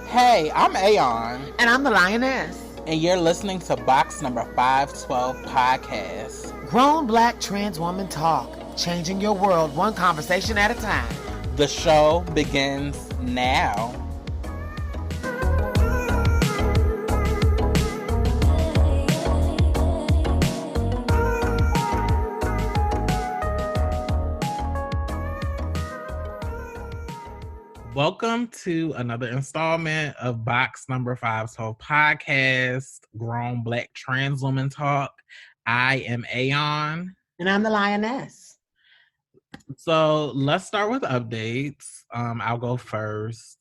Hey, I'm Aeon. And I'm the Lioness. And you're listening to box number 512 podcast. Grown Black trans woman talk, changing your world one conversation at a time. The show begins now. Welcome to another installment of box number 512 podcast, Grown Black Trans Woman Talk. I am Aeon. And I'm the Lioness. So let's start with updates. I'll go first.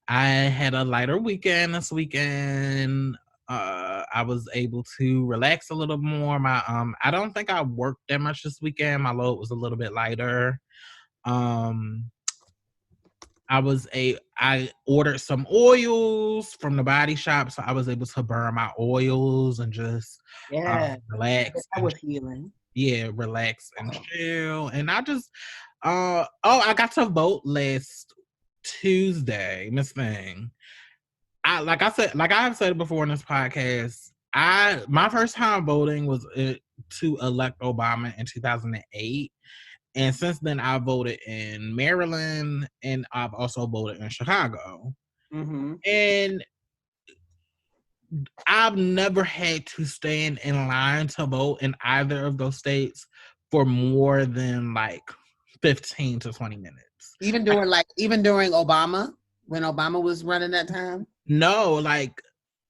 I had a lighter weekend this weekend. I was able to relax a little more. I don't think I worked that much this weekend. My load was a little bit lighter. I ordered some oils from the body shop, so I was able to burn my oils and just relax. I was healing. Yeah, relax and chill. And I just I got to vote last Tuesday, Miss Thing. Like I've said before in this podcast, my first time voting was to elect Obama in 2008. And since then, I voted in Maryland and I've also voted in Chicago. Mm-hmm. And I've never had to stand in line to vote in either of those states for more than like 15 to 20 minutes. Even during Obama, when Obama was running that time? No, like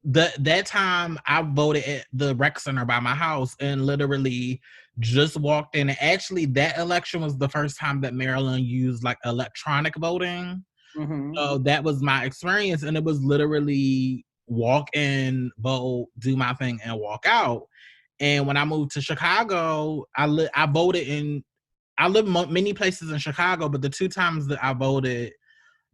that time I voted at the rec center by my house and literally just walked in. And actually, that election was the first time that Maryland used like electronic voting. Mm-hmm. So that was my experience, and it was literally walk in, vote, do my thing, and walk out. And when I moved to Chicago, I lived many places in Chicago, but the two times that I voted,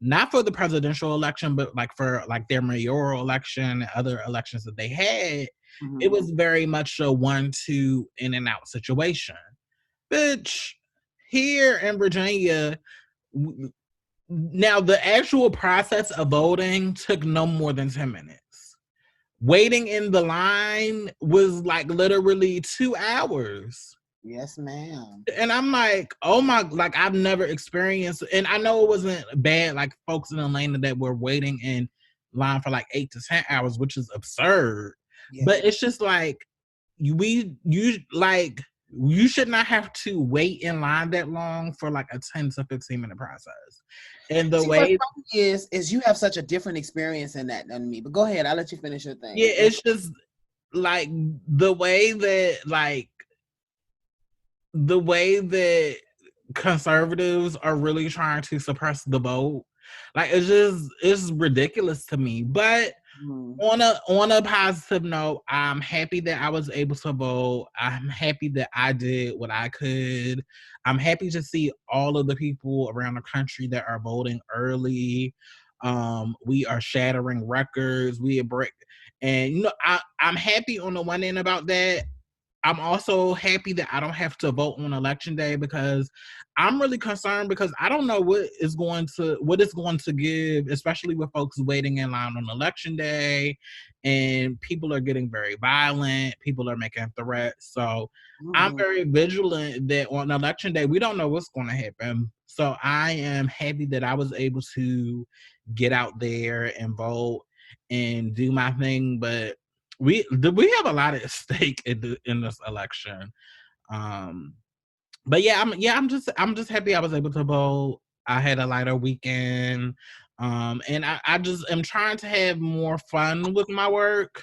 not for the presidential election, but like for like their mayoral election and other elections that they had, Mm-hmm. it was very much a 1-2 in and out situation. Bitch, here in Virginia, now the actual process of voting took no more than 10 minutes. Waiting in the line was like literally 2 hours. Yes, ma'am. And I'm like, oh my, like I've never experienced, and I know it wasn't bad, like folks in Atlanta that were waiting in line for like 8 to 10 hours, which is absurd. Yeah. But it's just like, you should not have to wait in line that long for like a 10 to 15 minute process. And the way is you have such a different experience in that than me. But go ahead, I'll let you finish your thing. Yeah, it's just like the way that conservatives are really trying to suppress the vote. Like it's ridiculous to me. But on a positive note, I'm happy that I was able to vote. I'm happy that I did what I could. I'm happy to see all of the people around the country that are voting early. We are shattering records. And I'm happy on the one end about that. I'm also happy that I don't have to vote on election day, because I'm really concerned, because I don't know what it's going to give, especially with folks waiting in line on election day, and people are getting very violent. People are making threats. So I'm very vigilant that on election day, we don't know what's going to happen. So I am happy that I was able to get out there and vote and do my thing. But we have a lot at stake in this election. But I'm just happy I was able to vote. I had a lighter weekend. And I just am trying to have more fun with my work.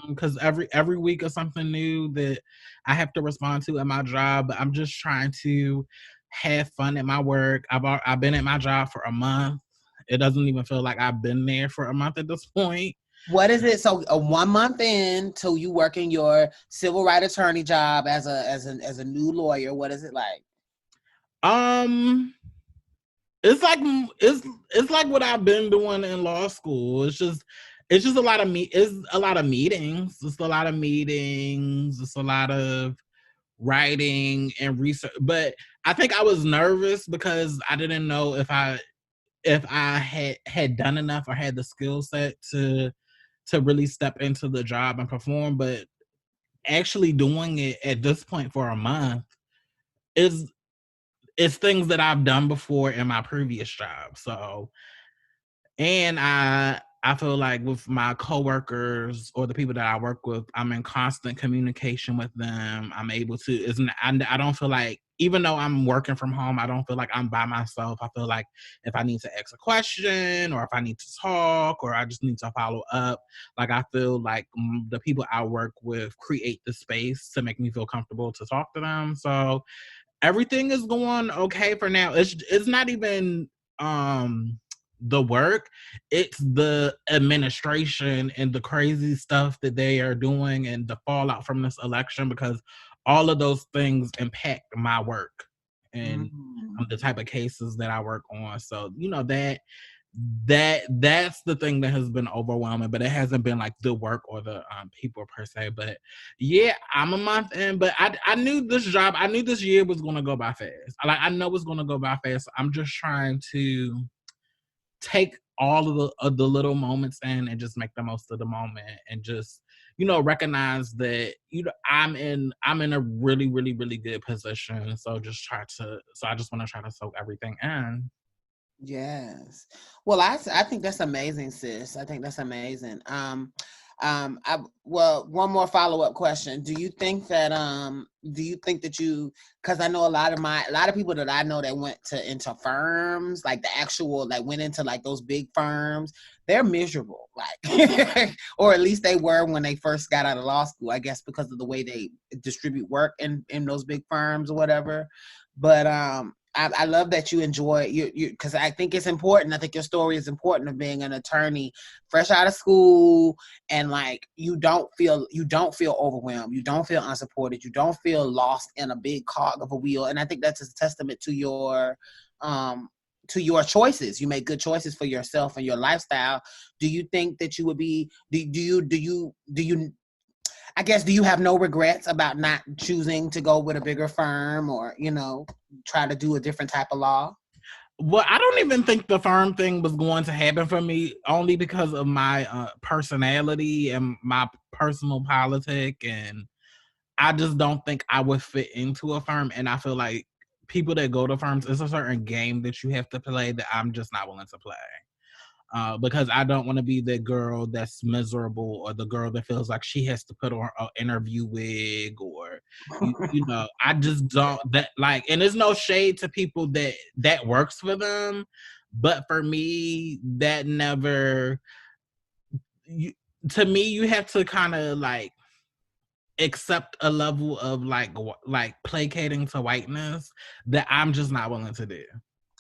Because every week is something new that I have to respond to at my job. But I'm just trying to have fun at my work. I've been at my job for a month. It doesn't even feel like I've been there for a month at this point. What is it? So 1 month in till you working your civil rights attorney job as a new lawyer, what is it like? It's like what I've been doing in law school. It's just a lot of meetings. It's a lot of meetings. It's a lot of writing and research. But I think I was nervous because I didn't know if I if I had done enough or had the skill set to really step into the job and perform, but actually doing it at this point for a month is things that I've done before in my previous job. So, and I feel like with my coworkers or the people that I work with, I'm in constant communication with them. I'm able to, I don't feel like, even though I'm working from home, I don't feel like I'm by myself. I feel like if I need to ask a question or if I need to talk or I just need to follow up, like I feel like the people I work with create the space to make me feel comfortable to talk to them. So everything is going okay for now. It's not even the work, it's the administration and the crazy stuff that they are doing and the fallout from this election, because all of those things impact my work and the type of cases that I work on. So, you know, that's the thing that has been overwhelming, but it hasn't been like the work or the people per se. But yeah, I'm a month in, but I knew this job, I knew this year was gonna go by fast. I know it's gonna go by fast. I'm just trying to take all of the little moments in and just make the most of the moment and just, you know, recognize that, you know, I'm in a really, really, really good position. So I just want to try to soak everything in. Yes. Well, I think that's amazing, sis. I think that's amazing. Well, one more follow-up question. Do you think that you, because I know a lot of people that I know that went into firms, like the actual, like went into like those big firms, they're miserable, like, or at least they were when they first got out of law school, I guess, because of the way they distribute work in those big firms or whatever. But I love that you enjoy you because I think it's important. I think your story is important of being an attorney fresh out of school, and like you don't feel overwhelmed, you don't feel unsupported, you don't feel lost in a big cog of a wheel. And I think that's a testament to your choices. You make good choices for yourself and your lifestyle. Do you think that you would be do you I guess, do you have no regrets about not choosing to go with a bigger firm or, you know, try to do a different type of law? Well, I don't even think the firm thing was going to happen for me, only because of my personality and my personal politic. And I just don't think I would fit into a firm. And I feel like people that go to firms, it's a certain game that you have to play that I'm just not willing to play. Because I don't want to be the girl that's miserable or the girl that feels like she has to put on an interview wig or, you know, I just don't, that like, and there's no shade to people that works for them. But for me, that never, you, to me, you have to kind of like accept a level of like placating to whiteness that I'm just not willing to do.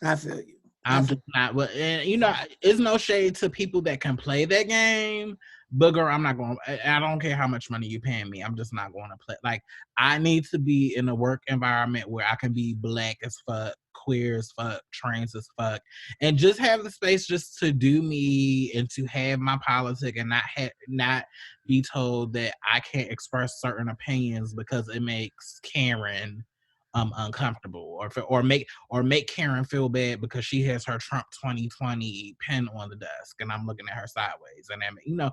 I feel you. I'm just not. Well, and you know, it's no shade to people that can play that game, but girl, I'm not going. I don't care how much money you paying me. I'm just not going to play. Like, I need to be in a work environment where I can be black as fuck, queer as fuck, trans as fuck, and just have the space just to do me and to have my politic and not be told that I can't express certain opinions because it makes Karen uncomfortable, or make Karen feel bad because she has her Trump 2020 pen on the desk and I'm looking at her sideways. And I mean,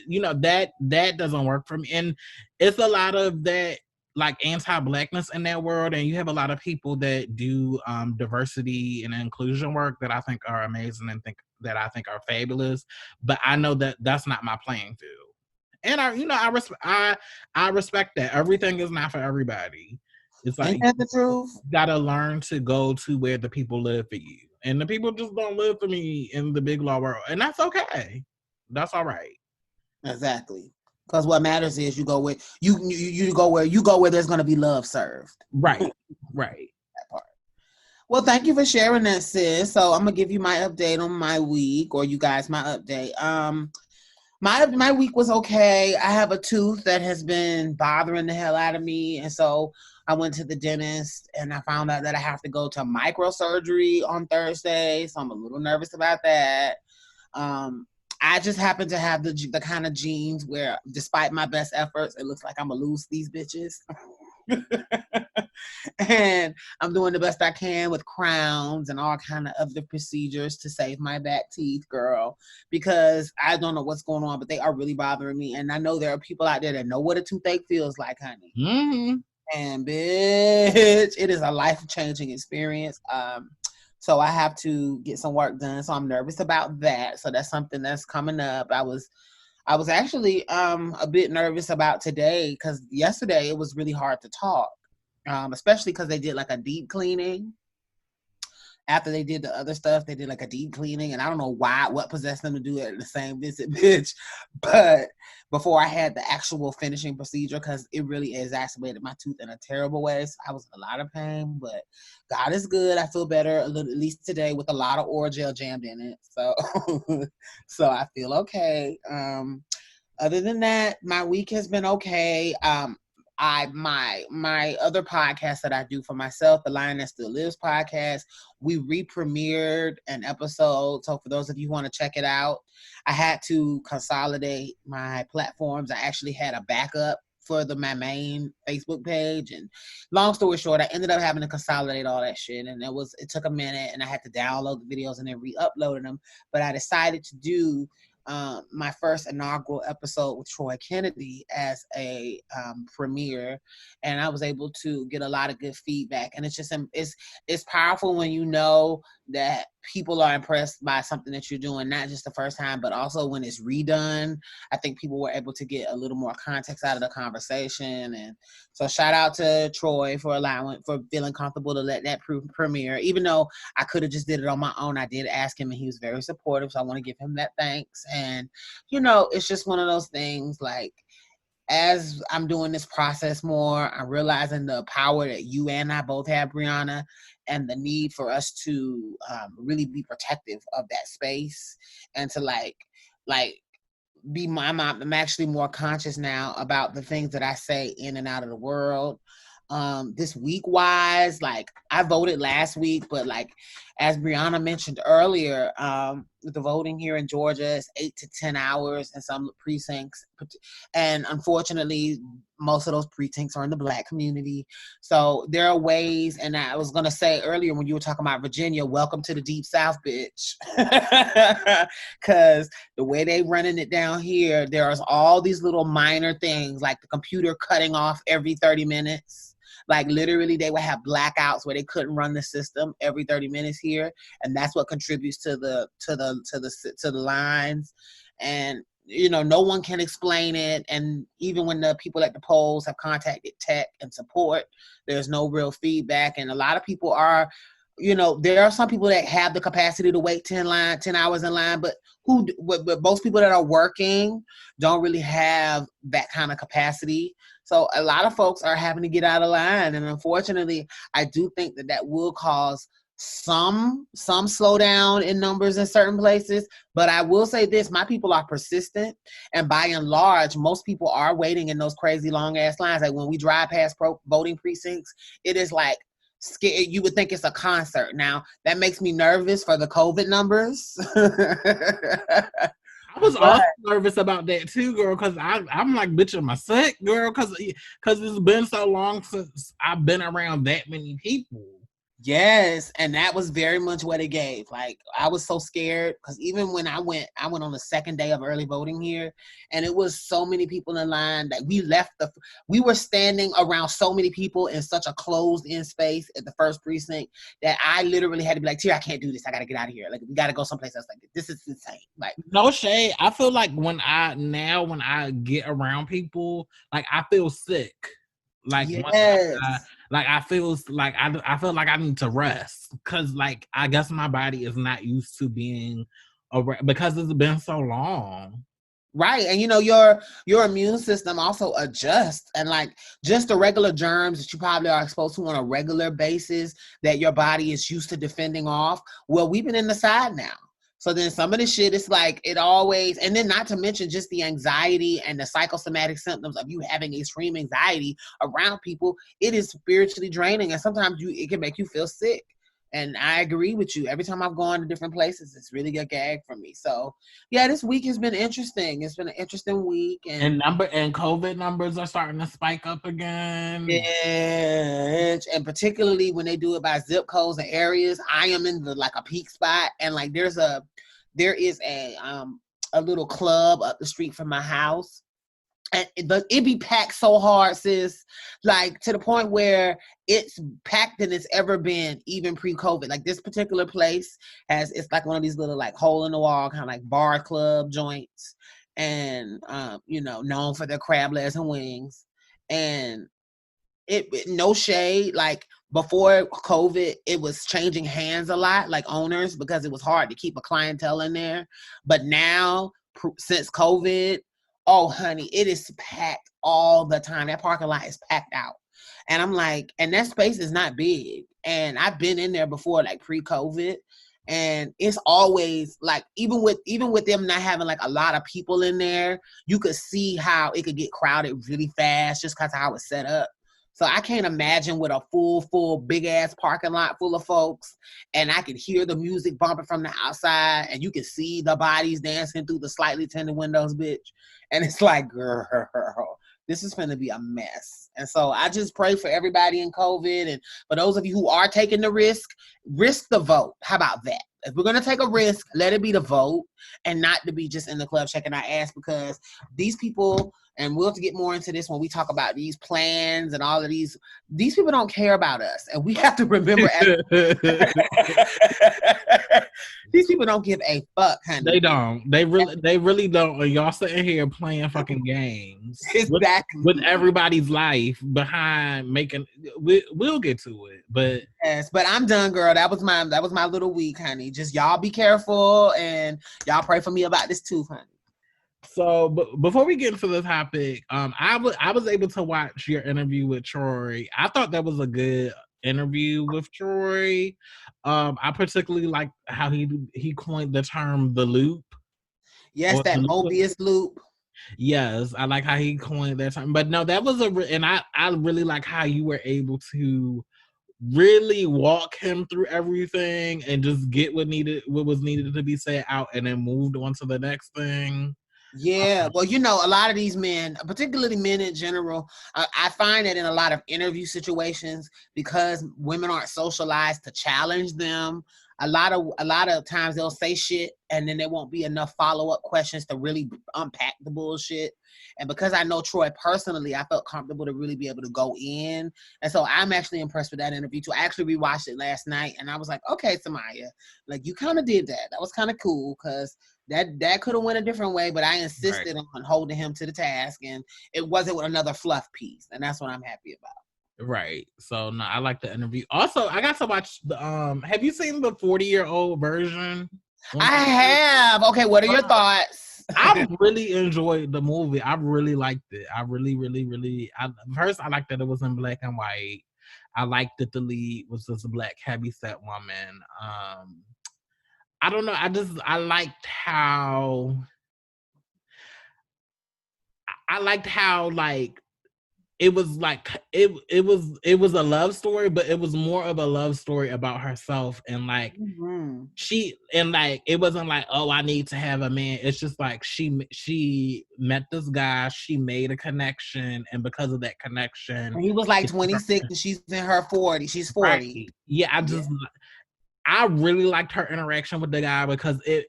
you know, that doesn't work for me. And it's a lot of that like anti-blackness in that world, and you have a lot of people that do diversity and inclusion work that I think are amazing and I think are fabulous, but I know that that's not my playing field. And I respect that. Everything is not for everybody. It's like Ain't that the truth? you gotta learn to go to where the people live for you. And the people just don't live for me in the big law world. And that's okay. That's all right. Exactly. Because what matters is you go where you go where there's gonna be love served. Right. Right. That part. Well, thank you for sharing that, sis. So I'm gonna give you my update on my week, or you guys my update. My week was okay. I have a tooth that has been bothering the hell out of me, and so I went to the dentist and I found out that I have to go to microsurgery on Thursday. So I'm a little nervous about that. I just happen to have the kind of genes where, despite my best efforts, it looks like I'm gonna lose these bitches. And I'm doing the best I can with crowns and all kind of other procedures to save my back teeth, girl, because I don't know what's going on, but they are really bothering me. And I know there are people out there that know what a toothache feels like, honey. Mm-hmm. And bitch, it is a life-changing experience. So I have to get some work done. So I'm nervous about that. So that's something that's coming up. I was actually a bit nervous about today because yesterday it was really hard to talk, especially because they did like a deep cleaning. After they did the other stuff, they did like a deep cleaning, and I don't know what possessed them to do it at the same visit, bitch. But before I had the actual finishing procedure, because it really exacerbated my tooth in a terrible way, so I was in a lot of pain. But God is good. I feel better a little, at least today, with a lot of oral gel jammed in it. So, so I feel okay. Other than that, my week has been okay. My other podcast that I do for myself, the Lioness Still Lives podcast, we re-premiered an episode. So for those of you who want to check it out, I had to consolidate my platforms. I actually had a backup for my main Facebook page, and long story short, I ended up having to consolidate all that shit, and it took a minute, and I had to download the videos and then re-upload them. But I decided to do my first inaugural episode with Troy Kennedy as a premiere, and I was able to get a lot of good feedback. And it's just it's powerful when you know that people are impressed by something that you're doing, not just the first time, but also when it's redone. I think people were able to get a little more context out of the conversation. And so shout out to Troy for feeling comfortable to let that premiere, even though I could have just did it on my own. I did ask him and he was very supportive. So I want to give him that thanks. And, it's just one of those things, like, as I'm doing this process more, I'm realizing the power that you and I both have, Brianna, and the need for us to really be protective of that space and to like be I'm actually more conscious now about the things that I say in and out of the world. This week wise, like, I voted last week, but like as Brianna mentioned earlier, the voting here in Georgia is 8 to 10 hours in some precincts, and unfortunately most of those precincts are in the Black community. So there are ways, and I was gonna say earlier when you were talking about Virginia, welcome to the Deep South, bitch. Because the way they running it down here, there's all these little minor things, like the computer cutting off every 30 minutes. Like, literally, they would have blackouts where they couldn't run the system every 30 minutes here, and that's what contributes to the lines. And no one can explain it. And even when the people at the polls have contacted tech and support, there's no real feedback. And a lot of people are, there are some people that have the capacity to wait 10 hours in line, but most people that are working don't really have that kind of capacity. So a lot of folks are having to get out of line. And unfortunately, I do think that will cause some slowdown in numbers in certain places. But I will say this, my people are persistent. And by and large, most people are waiting in those crazy long ass lines. Like when we drive past voting precincts, it is like, you would think it's a concert. Now, that makes me nervous for the COVID numbers. I was also nervous about that too, girl, because I'm like, bitch, am I sick, girl? Because it's been so long since I've been around that many people. Yes, and that was very much what it gave. Like, I was so scared because even when I went on the second day of early voting here, and it was so many people in line that we were standing around so many people in such a closed-in space at the first precinct that I literally had to be like, Tia, I can't do this. I got to get out of here. Like, we got to go someplace else. Like, this is insane. Like, no shade. I feel like when I get around people, like, I feel sick. Like, yes. I feel like I need to rest because, like, I guess my body is not used to being because it's been so long. Right. And your immune system also adjusts, and like just the regular germs that you probably are exposed to on a regular basis that your body is used to defending off. Well, we've been in the side now. So then some of the shit is like it always, and then not to mention just the anxiety and the psychosomatic symptoms of you having extreme anxiety around people. It is spiritually draining, and sometimes it can make you feel sick. And I agree with you. Every time I've gone to different places, it's really a gag for me. So yeah, this week has been interesting. It's been an interesting week. And COVID numbers are starting to spike up again. Yeah, and particularly when they do it by zip codes and areas. I am in a peak spot, and like there is a little club up the street from my house. And it be packed so hard, sis, like to the point where it's packed than it's ever been, even pre-COVID. Like this particular place it's like one of these little like hole in the wall kind of like bar club joints, and known for their crab legs and wings. And it no shade, like before COVID, it was changing hands a lot, like owners, because it was hard to keep a clientele in there. But now, since COVID, oh, honey, it is packed all the time. That parking lot is packed out. And I'm like, and that space is not big. And I've been in there before, like pre-COVID. And it's always like, even with them not having like a lot of people in there, you could see how it could get crowded really fast just because of how it's set up. So I can't imagine with a full big ass parking lot full of folks, and I could hear the music bumping from the outside, and you can see the bodies dancing through the slightly tinted windows, bitch. And it's like, girl, this is going to be a mess. And so I just pray for everybody in COVID. And for those of you who are taking the risk the vote. How about that? If we're going to take a risk, let it be the vote and not to be just in the club checking our ass, because these people, and we'll have to get more into this when we talk about these plans and all of these people don't care about us. And we have to remember these people don't give a fuck, honey. They don't. They really don't. And y'all sitting here playing fucking games. Exactly. With everybody's life behind making. We'll get to it, but yes. But I'm done, girl. That was my little week, honey. Just y'all be careful and y'all pray for me about this too, honey. So, but before we get into the topic, I was able to watch your interview with Troy. I thought that was a good interview with Troy. I particularly like how he coined the term "the loop." Yes, that Mobius loop. Yes, I like how he coined that term. But no, that was and I really like how you were able to really walk him through everything and just get what was needed to be said out, and then moved on to the next thing. Yeah, well, a lot of these men, particularly men in general, I find that in a lot of interview situations, because women aren't socialized to challenge them, a lot of times they'll say shit and then there won't be enough follow-up questions to really unpack the bullshit. And because I know Troy personally, I felt comfortable to really be able to go in. And so I'm actually impressed with that interview too. I actually rewatched it last night and I was like, okay, Samaya, like you kind of did that. That was kind of cool, because that could have went a different way, but I insisted on holding him to the task, and it wasn't with another fluff piece, and that's what I'm happy about. Right. So no, I like the interview. Also, I got to watch the have you seen the 40-year-old version? I have. Okay, what are your thoughts? I really enjoyed the movie. I really liked it. I really first I liked that it was in black and white. I liked that the lead was this black heavyset woman. I don't know. I liked how like it was like it was a love story, but it was more of a love story about herself, and like it wasn't like, oh, I need to have a man. It's just like she met this guy, she made a connection, and because of that connection, he was like 26 and she's in her 40. She's 40. Right. Yeah, I really liked her interaction with the guy, because it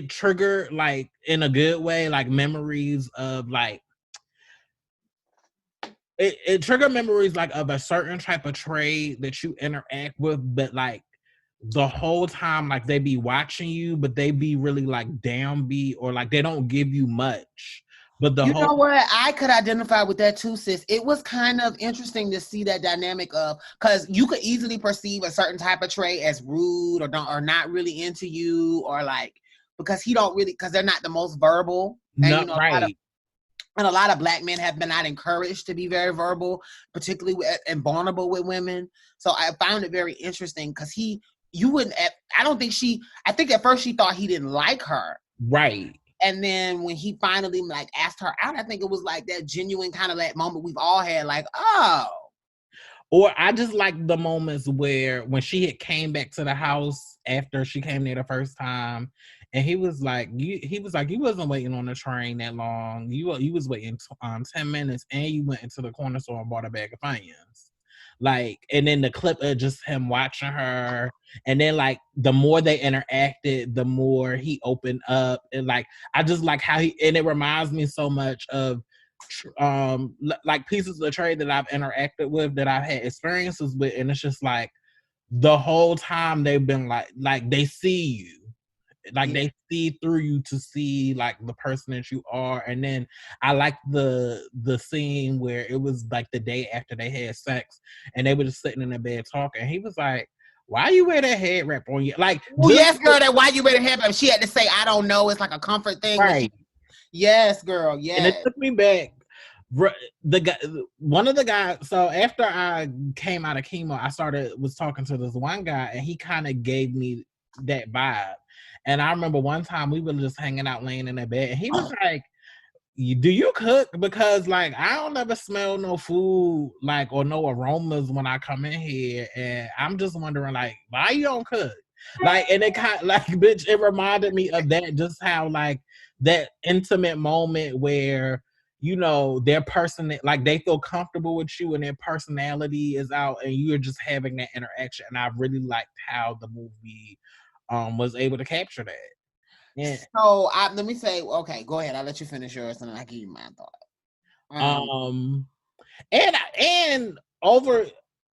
triggered, like, in a good way, like memories of like it triggered memories like of a certain type of trade that you interact with, but like the whole time, like they be watching you, but they be really like downbeat, or like they don't give you much. But you know what? I could identify with that too, sis. It was kind of interesting to see that dynamic of, because you could easily perceive a certain type of trait as rude or not really into you, or like because they're not the most verbal. And right. A lot of black men have been not encouraged to be very verbal, particularly and vulnerable with women. So I found it very interesting, because I think at first she thought he didn't like her. Right. And then when he finally like asked her out, I think it was like that genuine kind of that moment we've all had, like, oh. Or I just like the moments where when she had came back to the house after she came there the first time, and he was like, you wasn't waiting on the train that long. You was waiting 10 minutes, and you went into the corner store and bought a bag of Funyuns. Like, and then the clip of just him watching her, and then like the more they interacted, the more he opened up, and like I just like how and it reminds me so much of like pieces of trade that I've interacted with, that I've had experiences with, and it's just like the whole time they've been like they see you, like they see through you to see like the person that you are. And then I like the scene where it was like the day after they had sex, and they were just sitting in the bed talking. He was like, "Why you wear that head wrap on you?" Like, yes, girl, that why you wear the head wrap. She had to say, "I don't know." It's like a comfort thing. Right. Yes, girl. Yes. And it took me back. The guy, one of the guys. So after I came out of chemo, I was talking to this one guy, and he kind of gave me that vibe. And I remember one time we were just hanging out, laying in the bed, and he was like, "Do you cook?" Because like I don't ever smell no food, like, or no aromas when I come in here, and I'm just wondering like, why you don't cook? Like, and it kind of like, bitch, it reminded me of that, just how like that intimate moment where, you know, their person, like they feel comfortable with you and their personality is out, and you're just having that interaction. And I really liked how the movie was able to capture that. Yeah. So let me say, okay, go ahead. I'll let you finish yours, and then I give you my thought. And over,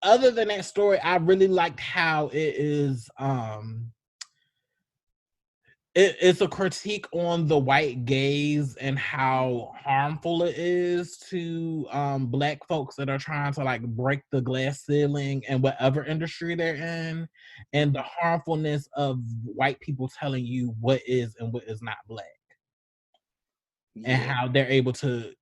other than that story, I really liked how it is it's a critique on the white gaze and how harmful it is to Black folks that are trying to like break the glass ceiling in whatever industry they're in, and the harmfulness of white people telling you what is and what is not Black. Yeah. And how they're able to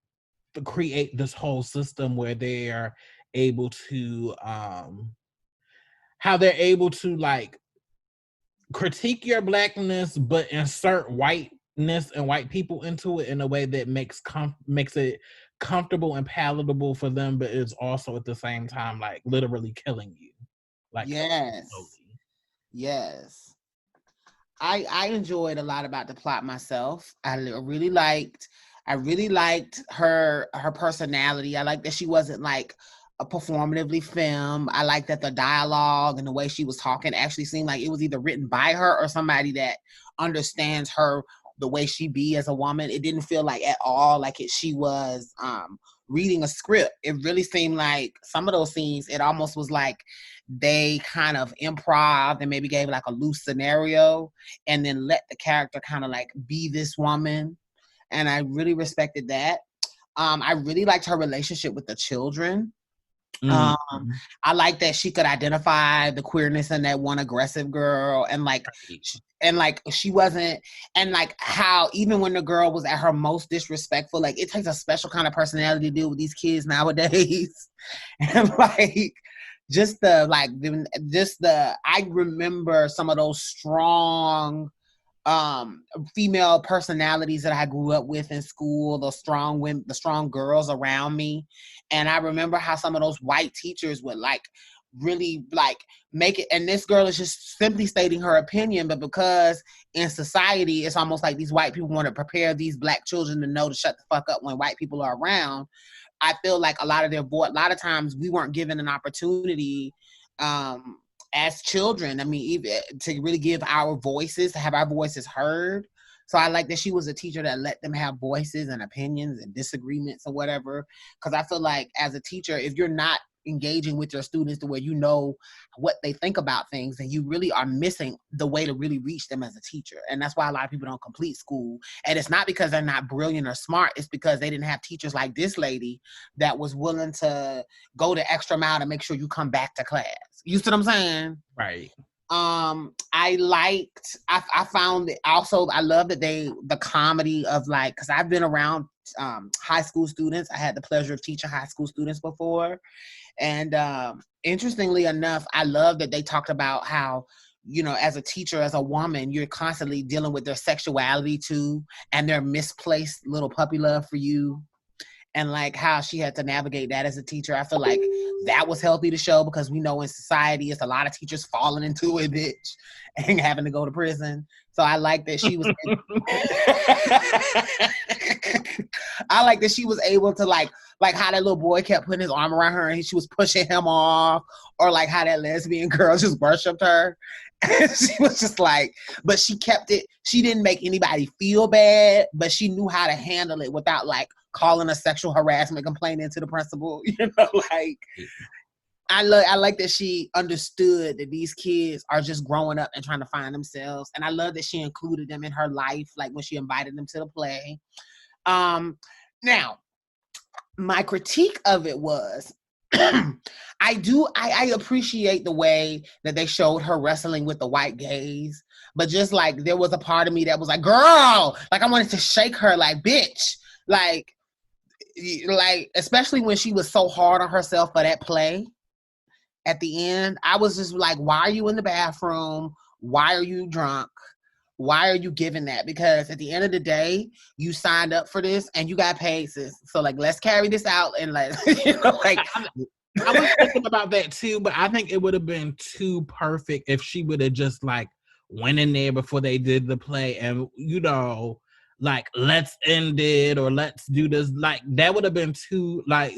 create this whole system where they're able to how they're able to like critique your Blackness but insert whiteness and white people into it in a way that makes it comfortable and palatable for them, but it's also at the same time like literally killing you. Like, yes. I enjoyed a lot about the plot myself. I really liked her personality. I liked that she wasn't like a performatively femme. I liked that the dialogue and the way she was talking actually seemed like it was either written by her or somebody that understands her the way she be as a woman. It didn't feel like at all like she was reading a script. It really seemed like some of those scenes, it almost was like they kind of improv and maybe gave like a loose scenario and then let the character kind of like be this woman. And I really respected that. I really liked her relationship with the children. I like that she could identify the queerness in that one aggressive girl, and like she wasn't, and like how even when the girl was at her most disrespectful, like it takes a special kind of personality to deal with these kids nowadays. And like I remember some of those strong female personalities that I grew up with in school, the strong women, the strong girls around me. And I remember how some of those white teachers would like really like make it, and this girl is just simply stating her opinion, but because in society it's almost like these white people want to prepare these Black children to know to shut the fuck up when white people are around. I feel like a lot of times we weren't given an opportunity as children, I mean, even to really give our voices, to have our voices heard. So I like that she was a teacher that let them have voices and opinions and disagreements or whatever. Because I feel like as a teacher, if you're not engaging with your students the way you know what they think about things, then you really are missing the way to really reach them as a teacher. And that's why a lot of people don't complete school. And it's not because they're not brilliant or smart. It's because they didn't have teachers like this lady that was willing to go the extra mile to make sure you come back to class. You see what I'm saying? Right. I found it also, I love that the comedy of like, because I've been around high school students. I had the pleasure of teaching high school students before. And interestingly enough, I love that they talked about how, you know, as a teacher, as a woman, you're constantly dealing with their sexuality too, and their misplaced little puppy love for you. and like how she had to navigate that as a teacher. I feel like that was healthy to show, because we know in society it's a lot of teachers falling into it, bitch, and having to go to prison. So I like that she was I like that she was able to like how that little boy kept putting his arm around her and she was pushing him off, or like how that lesbian girl just worshipped her. And she was just like, but she kept it. She didn't make anybody feel bad, but she knew how to handle it without like calling a sexual harassment complaint into the principal. You know, like I like that she understood that these kids are just growing up and trying to find themselves. And I love that she included them in her life, like when she invited them to the play. Now, my critique of it was I appreciate the way that they showed her wrestling with the white gaze, but just like there was a part of me that was like, girl, like I wanted to shake her, like, bitch, like especially when she was so hard on herself for that play at the end. I was just like, why are you in the bathroom? Why are you drunk? Why are you giving that? Because at the end of the day, you signed up for this and you got paid, sis. So like, let's carry this out and like, you know, like. I was thinking about that too, but I think it would have been too perfect if she would have just like went in there before they did the play and, you know, like, let's end it or let's do this. Like, that would have been too, like,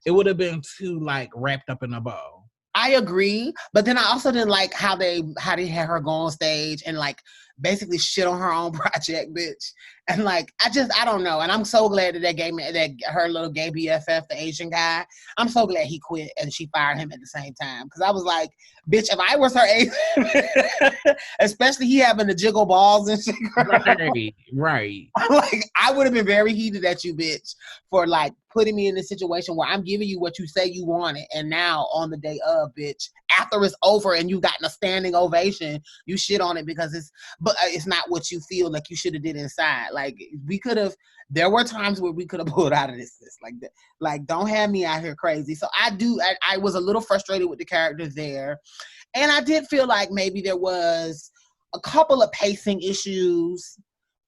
it would have been too, like, wrapped up in a bow. I agree, but then I also didn't like how they had her go on stage and like basically shit on her own project, bitch. And like I don't know. And I'm so glad that that her little gay BFF, the Asian guy, I'm so glad he quit and she fired him at the same time. Because I was like, bitch, if I was her Asian, especially he having the jiggle balls and shit. Right. Like I would have been very heated at you, bitch, for like putting me in a situation where I'm giving you what you say you wanted, and now on the day of, bitch, after it's over and you've gotten a standing ovation, you shit on it because it's not what you feel like you should have did inside. Like there were times where we could have pulled out of this like that. Like, don't have me out here crazy. So I was a little frustrated with the character there, and I did feel like maybe there was a couple of pacing issues.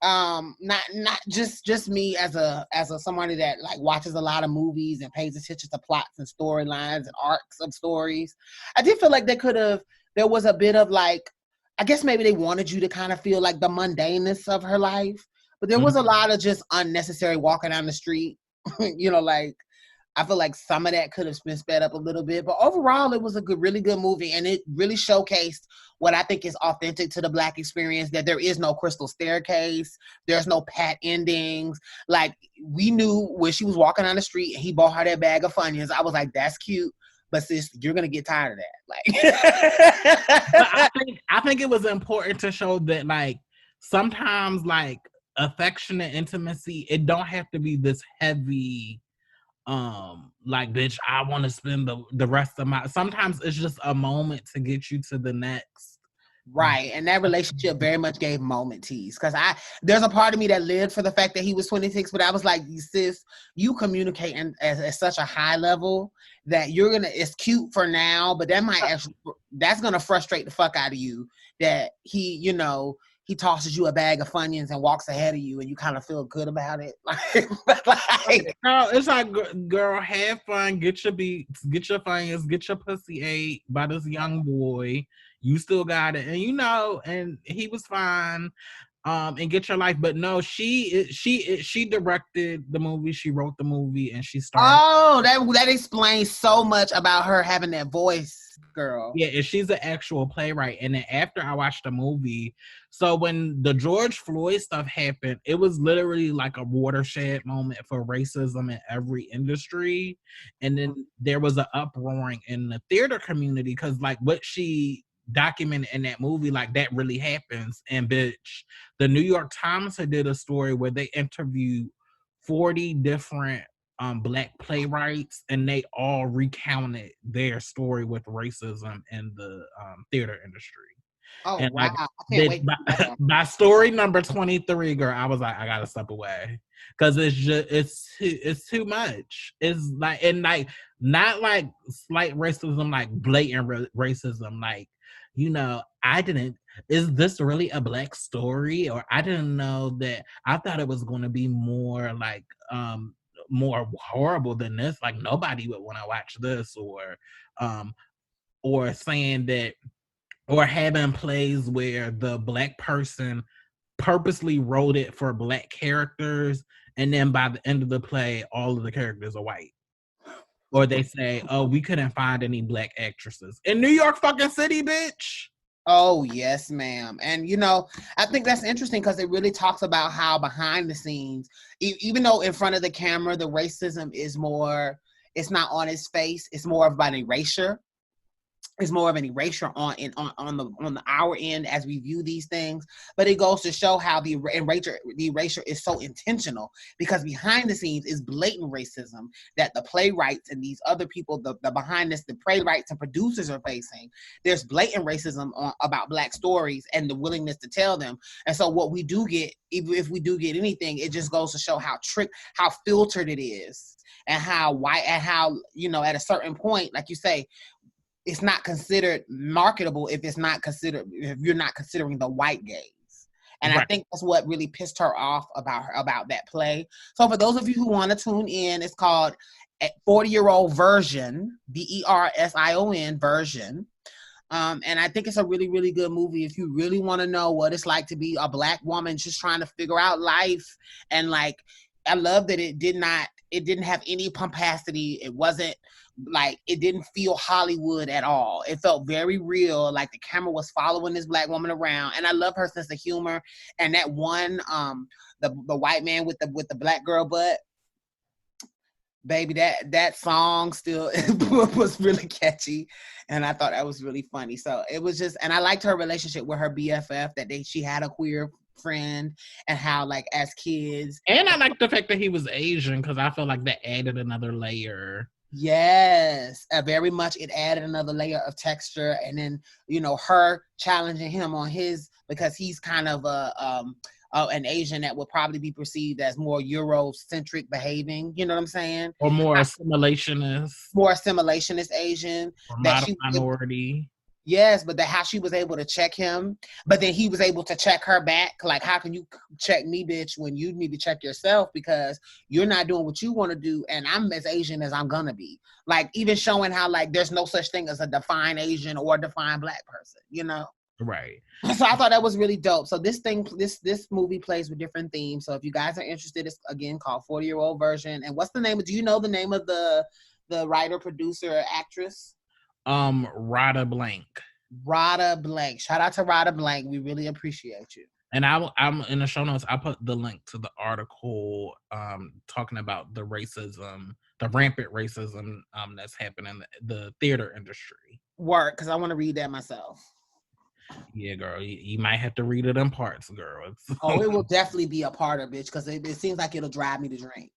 Not just me as a somebody that like watches a lot of movies and pays attention to plots and storylines and arcs of stories. I did feel like there was a bit of like, I guess maybe they wanted you to kind of feel like the mundaneness of her life, but there was a lot of just unnecessary walking down the street. You know, like I feel like some of that could have been sped up a little bit, but overall it was a really good movie, and it really showcased what I think is authentic to the Black experience, that there is no crystal staircase, there's no pat endings. Like, we knew when she was walking on the street and he bought her that bag of Funyuns, I was like, that's cute, but sis, you're gonna get tired of that. Like, but I think it was important to show that like sometimes like affectionate intimacy, it don't have to be this heavy like, bitch, I want to spend the rest of my, sometimes it's just a moment to get you to the next. Right. And that relationship very much gave moment tease, because there's a part of me that lived for the fact that he was 26, but I was like, sis, you communicate at such a high level that it's cute for now, but that might actually, that's going to frustrate the fuck out of you, that he, you know, he tosses you a bag of Funyuns and walks ahead of you and you kind of feel good about it. No, it's like, girl, have fun, get your beats, get your Funyuns, get your pussy ate by this young boy. You still got it. And you know, and he was fine. And get your life. But no, she directed the movie, she wrote the movie, and she starred. Oh, that explains so much about her having that voice, girl. Yeah, and she's an actual playwright. And then after I watched the movie, so when the George Floyd stuff happened, it was literally like a watershed moment for racism in every industry. And then there was an uproaring in the theater community because like what she documented in that movie, like that really happens. And bitch, the New York Times had did a story where they interviewed 40 different Black playwrights, and they all recounted their story with racism in the theater industry. Oh, and wow. like I can't wait. by story number 23, girl, I was like, I gotta step away because it's too much. It's like, and like not like slight racism, like blatant racism, like, you know, is this really a Black story? Or I didn't know that. I thought it was going to be more like more horrible than this. Like nobody would want to watch this, or saying that, or having plays where the Black person purposely wrote it for Black characters, and then by the end of the play, all of the characters are white. Or they say, oh, we couldn't find any Black actresses. In New York fucking City, bitch. Oh, yes, ma'am. And, I think that's interesting because it really talks about how behind the scenes, even though in front of the camera, the racism is more, it's not on his face. It's more of an erasure. It's more of an erasure on our end as we view these things, but it goes to show how the erasure is so intentional, because behind the scenes is blatant racism that the playwrights and these other people, the behind this, the playwrights and producers are facing. There's blatant racism about Black stories and the willingness to tell them. And so what we do get, even if we do get anything, it just goes to show how filtered it is, and how white, and how, at a certain point, like you say, it's not considered marketable if you're not considering the white gaze. And right. I think that's what really pissed her off about that play. So for those of you who want to tune in, it's called 40-Year-Old Version, Version version. And I think it's a really, really good movie if you really want to know what it's like to be a Black woman just trying to figure out life. And like, I love that it didn't have any pomposity. It wasn't like, it didn't feel Hollywood at all. It felt very real. Like the camera was following this Black woman around. And I love her sense of humor. And that one, the white man with the Black girl butt, baby, that song still was really catchy. And I thought that was really funny. So it was just, and I liked her relationship with her BFF, that she had a queer friend, and how like as kids. And I like the fact that he was Asian, because I feel like that added another layer. Yes, very much. It added another layer of texture. And then, her challenging him on his, because he's kind of an Asian that would probably be perceived as more Eurocentric behaving, you know what I'm saying? Or more assimilationist. More assimilationist Asian. Or that minority. Yes, but how she was able to check him, but then he was able to check her back. Like, how can you check me, bitch, when you need to check yourself, because you're not doing what you want to do, and I'm as Asian as I'm gonna be. Like, even showing how like there's no such thing as a defined Asian or a defined Black person, Right. So I thought that was really dope. So this movie plays with different themes. So if you guys are interested, it's again called 40-Year-Old Version. And what's the name? Do you know the name of the writer, producer, actress? Rada Blank. Rada Blank. Shout out to Rada Blank. We really appreciate you. And I'm in the show notes, I put the link to the article talking about the racism, the rampant racism that's happening in the theater industry. Work, because I want to read that myself. Yeah, girl, you might have to read it in parts, girl. Oh, it will definitely be a part of it, because it seems like it'll drive me to drink.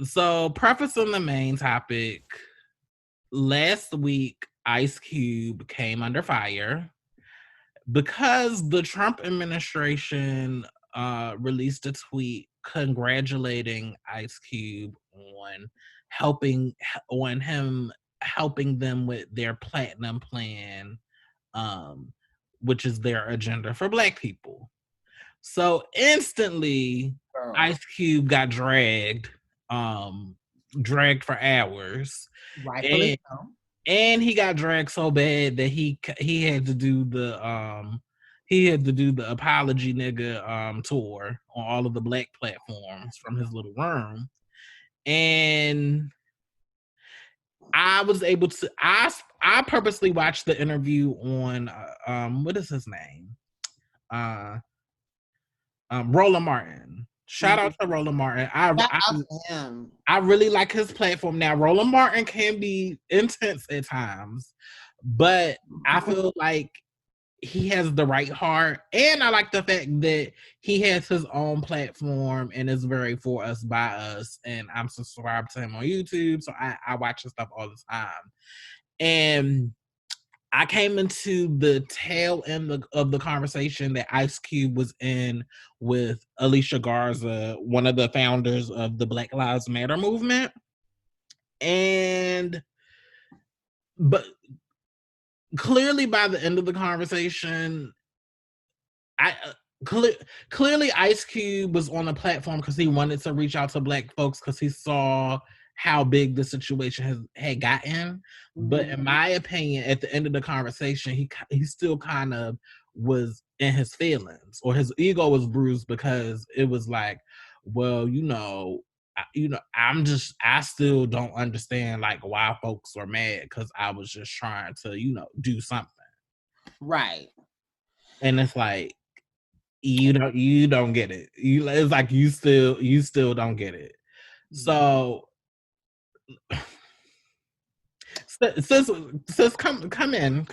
So prefacing the main topic, last week Ice Cube came under fire because the Trump administration released a tweet congratulating Ice Cube on helping them with their platinum plan, which is their agenda for Black people. So instantly, Ice Cube got dragged for hours. Rightfully so. And he got dragged so bad that he had to do the apology nigga tour on all of the Black platforms from his little room. And I was able to I purposely watched the interview on what is his name? Roland Martin. Shout out to Roland Martin. I really like his platform. Now, Roland Martin can be intense at times, but I feel like he has the right heart. And I like the fact that he has his own platform and is very for us, by us. And I'm subscribed to him on YouTube, so I watch his stuff all the time. And I came into the tail end of the conversation that Ice Cube was in with Alicia Garza, one of the founders of the Black Lives Matter movement. But clearly by the end of the conversation, clearly Ice Cube was on a platform because he wanted to reach out to Black folks because he saw how big the situation had gotten. But in my opinion, at the end of the conversation, he still kind of was in his feelings, or his ego was bruised, because it was like, well, I still don't understand like why folks are mad, because I was just trying to do something. Right. And it's like, you don't get it. It's like you still don't get it. So sis, come on in.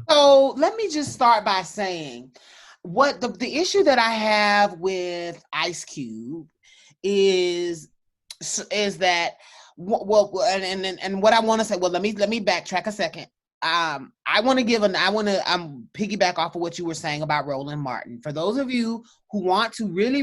So let me just start by saying what the issue that I have with Ice Cube is that and what I want to say. Well, let me backtrack a second. I'm piggyback off of what you were saying about Roland Martin. For those of you who want to really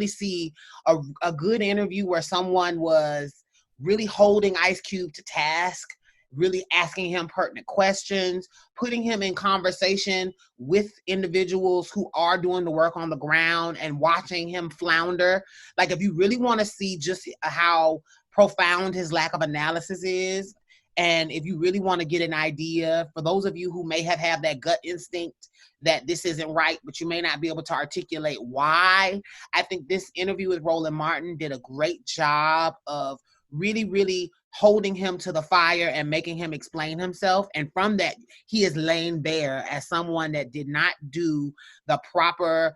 see a good interview where someone was really holding Ice Cube to task, really asking him pertinent questions, putting him in conversation with individuals who are doing the work on the ground and watching him flounder. Like, if you really want to see just how profound his lack of analysis is, and if you really want to get an idea, for those of you who may have that gut instinct that this isn't right, but you may not be able to articulate why, I think this interview with Roland Martin did a great job of really holding him to the fire and making him explain himself. And from that, he is laying bare as someone that did not do the proper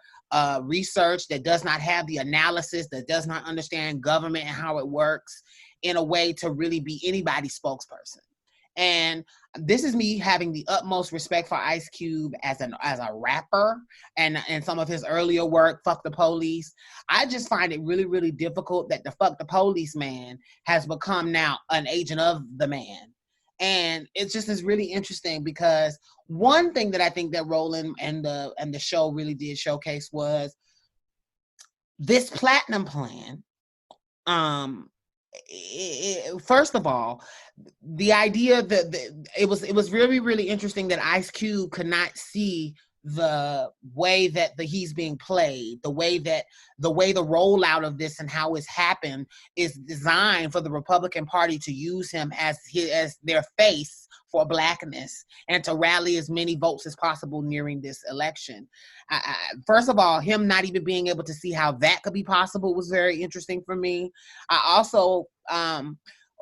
research, that does not have the analysis, that does not understand government and how it works in a way to really be anybody's spokesperson. And this is me having the utmost respect for Ice Cube as a rapper, and some of his earlier work, Fuck the Police. I just find it really difficult that the Fuck the Police man has become now an agent of the man. And it just is really interesting, because one thing that I think that Roland and the show really did showcase was this platinum plan. First of all, the idea that it was really interesting that Ice Cube could not see the way that he's being played, the way the rollout of this and how it's happened is designed for the Republican Party to use him as their face for Blackness and to rally as many votes as possible nearing this election. First of all, him not even being able to see how that could be possible was very interesting for me. I also,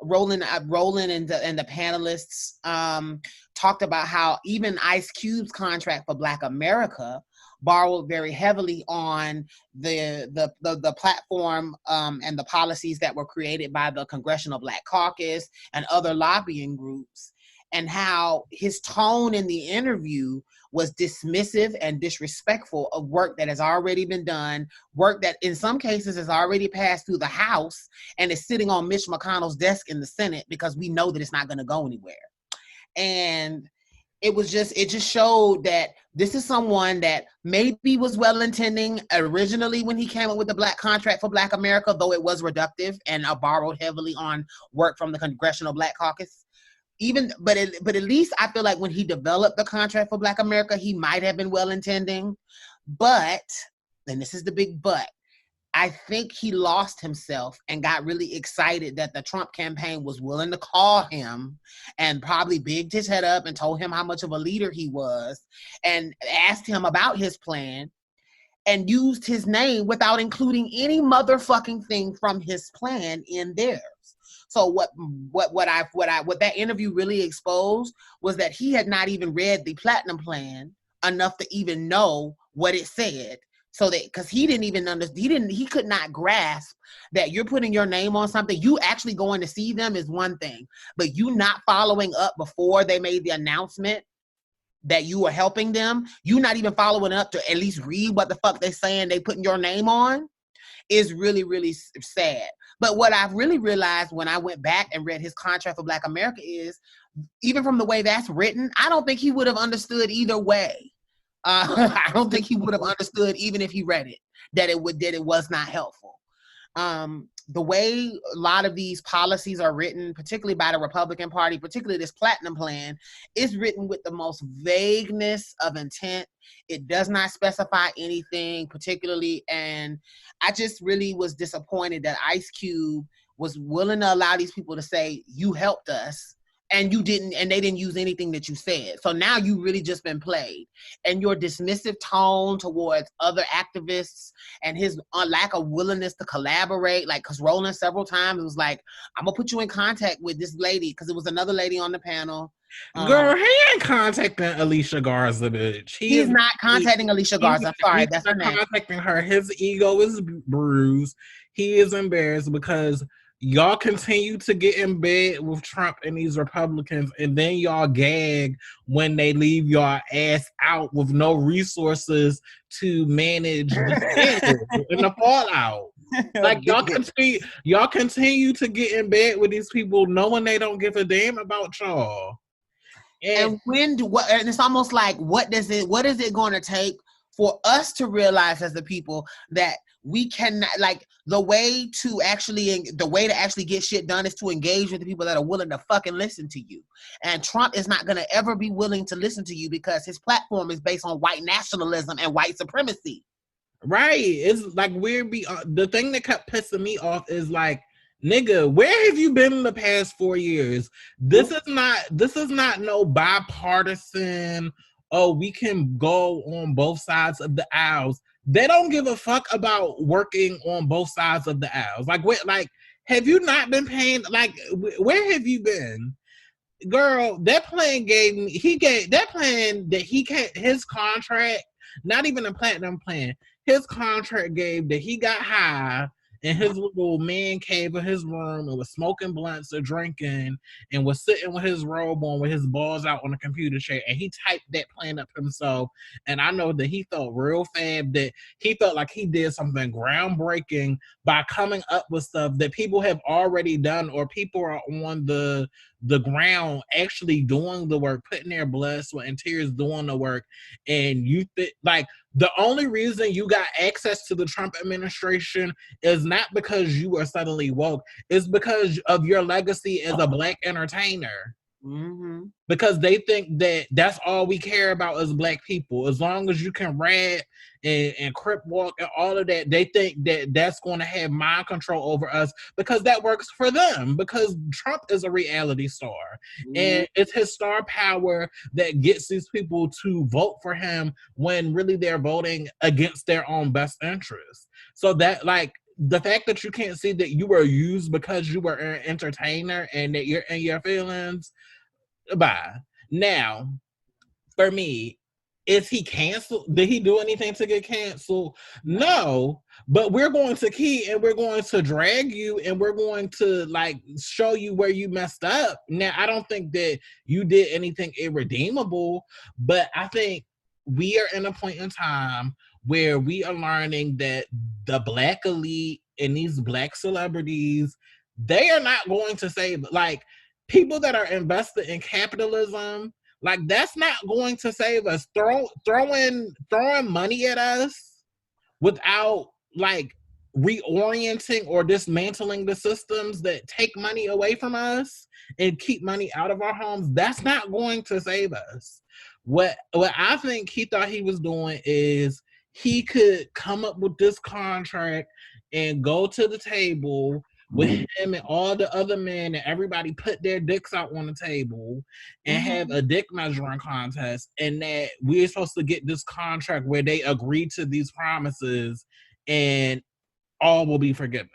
Roland and the panelists talked about how even Ice Cube's contract for Black America borrowed very heavily on the platform and the policies that were created by the Congressional Black Caucus and other lobbying groups, and how his tone in the interview was dismissive and disrespectful of work that has already been done, work that in some cases has already passed through the House and is sitting on Mitch McConnell's desk in the Senate, because we know that it's not going to go anywhere. And it just showed that this is someone that maybe was well-intending originally when he came up with the Black contract for Black America, though it was reductive and borrowed heavily on work from the Congressional Black Caucus. But at least I feel like when he developed the contract for Black America, he might have been well-intending. But, and this is the big but, I think he lost himself and got really excited that the Trump campaign was willing to call him and probably bigged his head up and told him how much of a leader he was and asked him about his plan and used his name without including any motherfucking thing from his plan in theirs. So what that interview really exposed was that he had not even read the platinum plan enough to even know what it said. So that, because he didn't even understand, he could not grasp that you're putting your name on something. You actually going to see them is one thing, but you not following up before they made the announcement that you were helping them, you not even following up to at least read what the fuck they saying they putting your name on, is really sad. But what I've really realized when I went back and read his contract for Black America is, even from the way that's written, I don't think he would have understood either way. I don't think he would have understood even if he read it, that it was not helpful. The way a lot of these policies are written, particularly by the Republican Party, particularly this platinum plan, is written with the most vagueness of intent. It does not specify anything particularly. And I just really was disappointed that Ice Cube was willing to allow these people to say, you helped us. And you didn't, and they didn't use anything that you said. So now you really just been played. And your dismissive tone towards other activists and his lack of willingness to collaborate, like, because Roland several times was like, I'm gonna put you in contact with this lady, because it was another lady on the panel. Girl, he ain't contacting Alicia Garza, bitch. He's not contacting Alicia Garza. Sorry, that's her name. Contacting her. His ego is bruised. He is embarrassed because y'all continue to get in bed with Trump and these Republicans, and then y'all gag when they leave y'all ass out with no resources to manage the and the fallout. Like y'all continue to get in bed with these people knowing they don't give a damn about y'all. And and it's almost like, what is it going to take for us to realize as the people that we cannot, like, the way to actually get shit done is to engage with the people that are willing to fucking listen to you. And Trump is not going to ever be willing to listen to you because his platform is based on white nationalism and white supremacy. Right. It's like the thing that kept pissing me off is like, nigga, where have you been in the past 4 years? This is not no bipartisan, oh, we can go on both sides of the aisles. They don't give a fuck about working on both sides of the aisles. Like, have you not been paying? Like, where have you been? Girl, that plan his contract, not even a platinum plan, his contract gave that he got high in his little man cave in his room and was smoking blunts or drinking and was sitting with his robe on with his balls out on the computer chair, and he typed that plan up himself. And I know that he felt real fab, that he felt like he did something groundbreaking by coming up with stuff that people have already done, or people are on the ground actually doing the work, putting their blood, sweat, and tears doing the work. And like, the only reason you got access to the Trump administration is not because you are suddenly woke. It's because of your legacy as a Black entertainer. Mm-hmm. Because they think that that's all we care about as Black people. As long as you can rap and crip walk and all of that, they think that that's going to have mind control over us because that works for them. Because Trump is a reality star. Mm-hmm. And it's his star power that gets these people to vote for him when really they're voting against their own best interests. So that, like, the fact that you can't see that you were used because you were an entertainer and that you're in your feelings, bye. Now, for me, is he canceled? Did he do anything to get canceled? No, but we're going to key and we're going to drag you and we're going to, like, show you where you messed up. Now, I don't think that you did anything irredeemable, but I think we are in a point in time where we are learning that the Black elite and these Black celebrities, they are not going to save, like, people that are invested in capitalism, like, that's not going to save us. Throwing money at us without, like, reorienting or dismantling the systems that take money away from us and keep money out of our homes, that's not going to save us. What I think he thought he was doing is he could come up with this contract and go to the table with him and all the other men and everybody put their dicks out on the table and have a dick measuring contest, and that we're supposed to get this contract where they agree to these promises and all will be forgiven.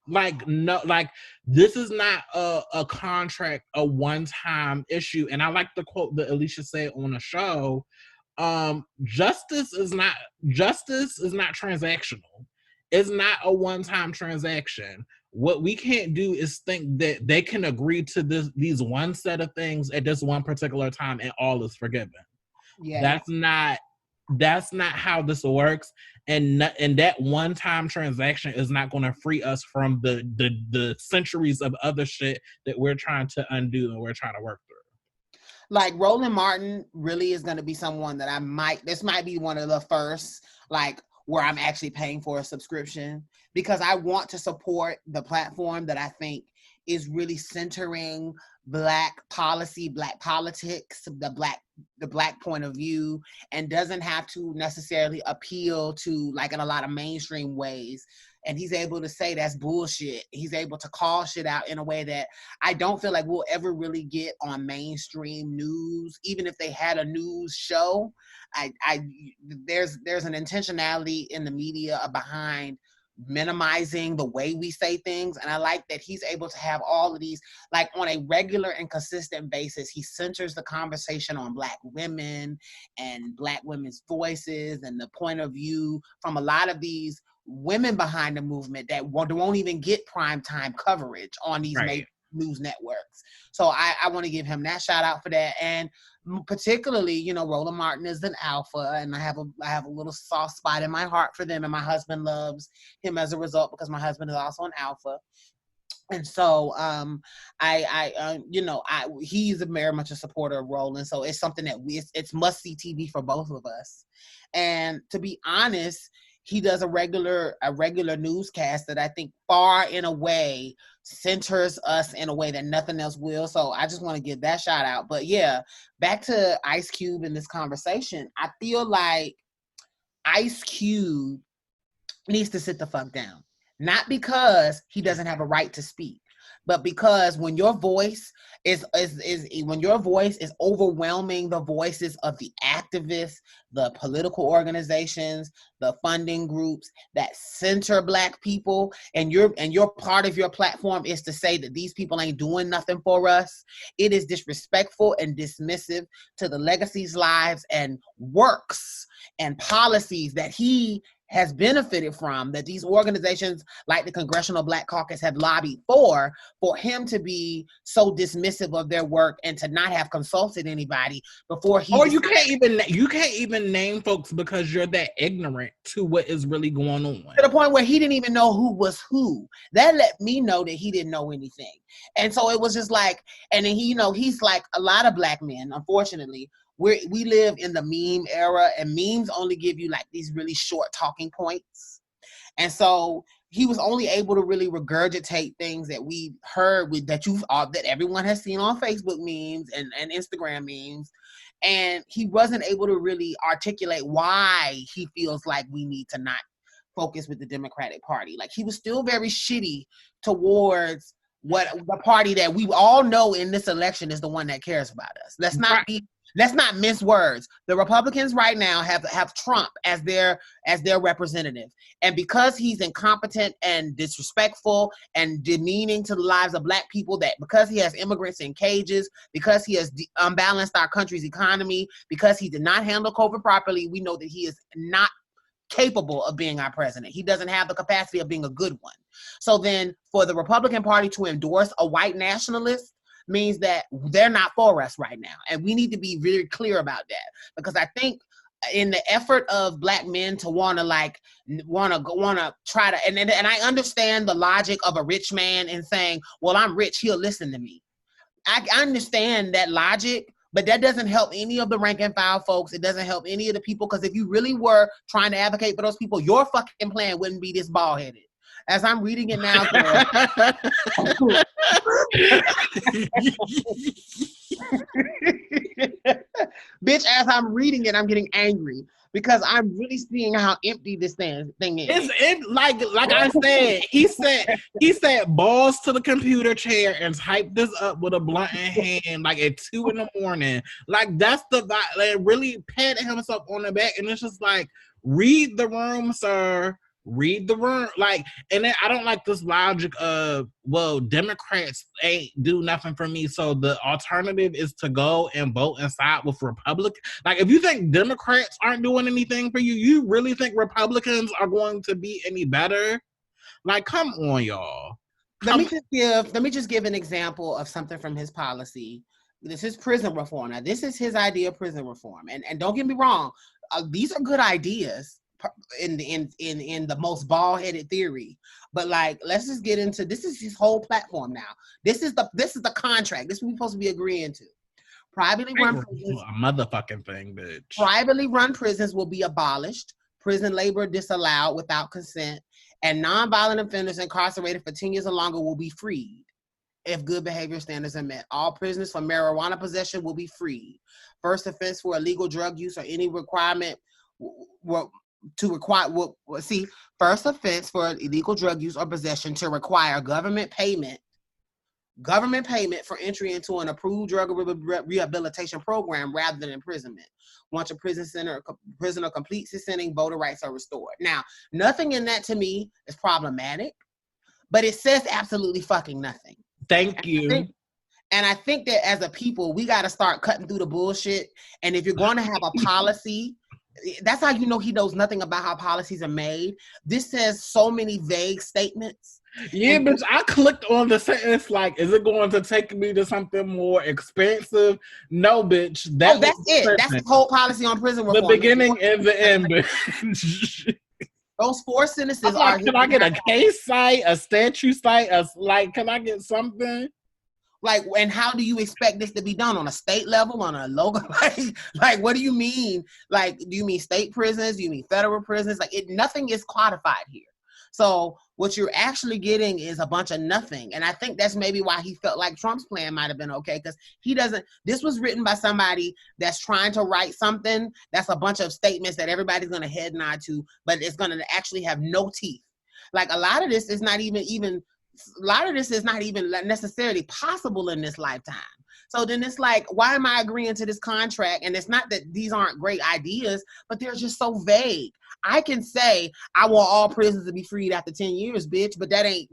Like, no, like, this is not a contract, a one-time issue. And I like the quote that Alicia said on the show. Justice is not transactional. It's not a one-time transaction. What we can't do is think that they can agree to these one set of things at this one particular time and all is forgiven. Yeah. That's not how this works. And that one-time transaction is not going to free us from the centuries of other shit that we're trying to undo and we're trying to work through. Like, Roland Martin really is going to be someone that this might be one of the first, like, where I'm actually paying for a subscription, because I want to support the platform that I think is really centering Black policy, Black politics, the Black point of view, and doesn't have to necessarily appeal to, like, in a lot of mainstream ways. And he's able to say that's bullshit. He's able to call shit out in a way that I don't feel like we'll ever really get on mainstream news. Even if they had a news show, there's an intentionality in the media behind minimizing the way we say things. And I like that he's able to have all of these, like, on a regular and consistent basis. He centers the conversation on Black women and Black women's voices and the point of view from a lot of these women behind the movement that won't even get primetime coverage on these major news networks. So I want to give him that shout out for that. And particularly, you know, Roland Martin is an alpha, and I have a little soft spot in my heart for them, and my husband loves him as a result, because my husband is also an alpha. And so he's very much a supporter of Roland. So it's something that it's must see TV for both of us. And to be honest, he does a regular newscast that I think far in a way centers us in a way that nothing else will. So I just want to give that shout out. But yeah, back to Ice Cube in this conversation. I feel like Ice Cube needs to sit the fuck down. Not because he doesn't have a right to speak, but because when your voice is overwhelming the voices of the activists, the political organizations, the funding groups that center Black people, and your part of your platform is to say that these people ain't doing nothing for us, it is disrespectful and dismissive to the legacies, lives, and works and policies that he has benefited from, that these organizations like the Congressional Black Caucus have lobbied for him to be so dismissive of their work and to not have consulted anybody before he. Or you can't even name folks because you're that ignorant to what is really going on. To the point where he didn't even know who was who. That let me know that he didn't know anything. And so it was just like, and then he's like a lot of Black men, unfortunately. We live in the meme era, and memes only give you like these really short talking points. And so he was only able to really regurgitate things that we heard that everyone has seen on Facebook memes and Instagram memes. And he wasn't able to really articulate why he feels like we need to not focus with the Democratic Party. Like, he was still very shitty towards what the party that we all know in this election is the one that cares about us. Let's not mince words. The Republicans right now have Trump as their representative. And because he's incompetent and disrespectful and demeaning to the lives of Black people, that because he has immigrants in cages, because he has unbalanced our country's economy, because he did not handle COVID properly, we know that he is not capable of being our president. He doesn't have the capacity of being a good one. So then for the Republican Party to endorse a white nationalist means that they're not for us right now. And we need to be very clear about that, because I think in the effort of Black men to want to try to, and I understand the logic of a rich man and saying, well, I'm rich, he'll listen to me. I understand that logic, but that doesn't help any of the rank and file folks. It doesn't help any of the people, because if you really were trying to advocate for those people, your fucking plan wouldn't be this bald-headed. As I'm reading it now, bitch, as I'm reading it, I'm getting angry because I'm really seeing how empty this thing is. Like I said, he said balls to the computer chair and typed this up with a blunt in hand, like at 2 a.m. Like, that's the vibe. Like, really patting himself on the back, and it's just like, read the room, sir. Read the room. Like, and then I don't like this logic of, well, Democrats ain't do nothing for me, so the alternative is to go and vote and side with Republicans. Like, if you think Democrats aren't doing anything for you, you really think Republicans are going to be any better? Like, come on, y'all. Let me just give an example of something from his policy. This is prison reform. Now, this is his idea of prison reform. And don't get me wrong, these are good ideas in the most bald-headed theory, but like, let's just get into this. Is his whole platform now. This is the contract. This is what we're supposed to be agreeing to. Privately run prisons, a motherfucking thing, bitch. Privately run prisons will be abolished. prison labor disallowed without consent, and nonviolent offenders incarcerated for 10 years or longer will be freed if good behavior standards are met. All prisoners for marijuana possession will be freed. First offense for illegal drug use or any requirement first offense for illegal drug use or possession to require government payment for entry into an approved drug rehabilitation program rather than imprisonment. Once a prisoner completes his sentence, voter rights are restored. Now, nothing in that to me is problematic, but it says absolutely fucking nothing. Thank you. I think that as a people, we got to start cutting through the bullshit. And if you're going to have a policy, that's how you know he knows nothing about how policies are made. This says so many vague statements. Yeah, bitch, I clicked on the sentence like, is it going to take me to something more expensive? No, bitch. That's it. That's the whole policy on prison reform. The beginning and the end, bitch. Those 4 sentences are. Can I get a case site, a statue site? Can I get something? Like, and how do you expect this to be done on a state level, on a local? Like, what do you mean? Like, do you mean state prisons? Do you mean federal prisons? Like, nothing is codified here. So what you're actually getting is a bunch of nothing. And I think that's maybe why he felt like Trump's plan might have been okay, because this was written by somebody that's trying to write something that's a bunch of statements that everybody's going to head nod to, but it's going to actually have no teeth. Like, a lot of this is not even necessarily possible in this lifetime. So then it's like, why am I agreeing to this contract? And it's not that these aren't great ideas, but they're just so vague. I can say I want all prisoners to be freed after 10 years, bitch, but that ain't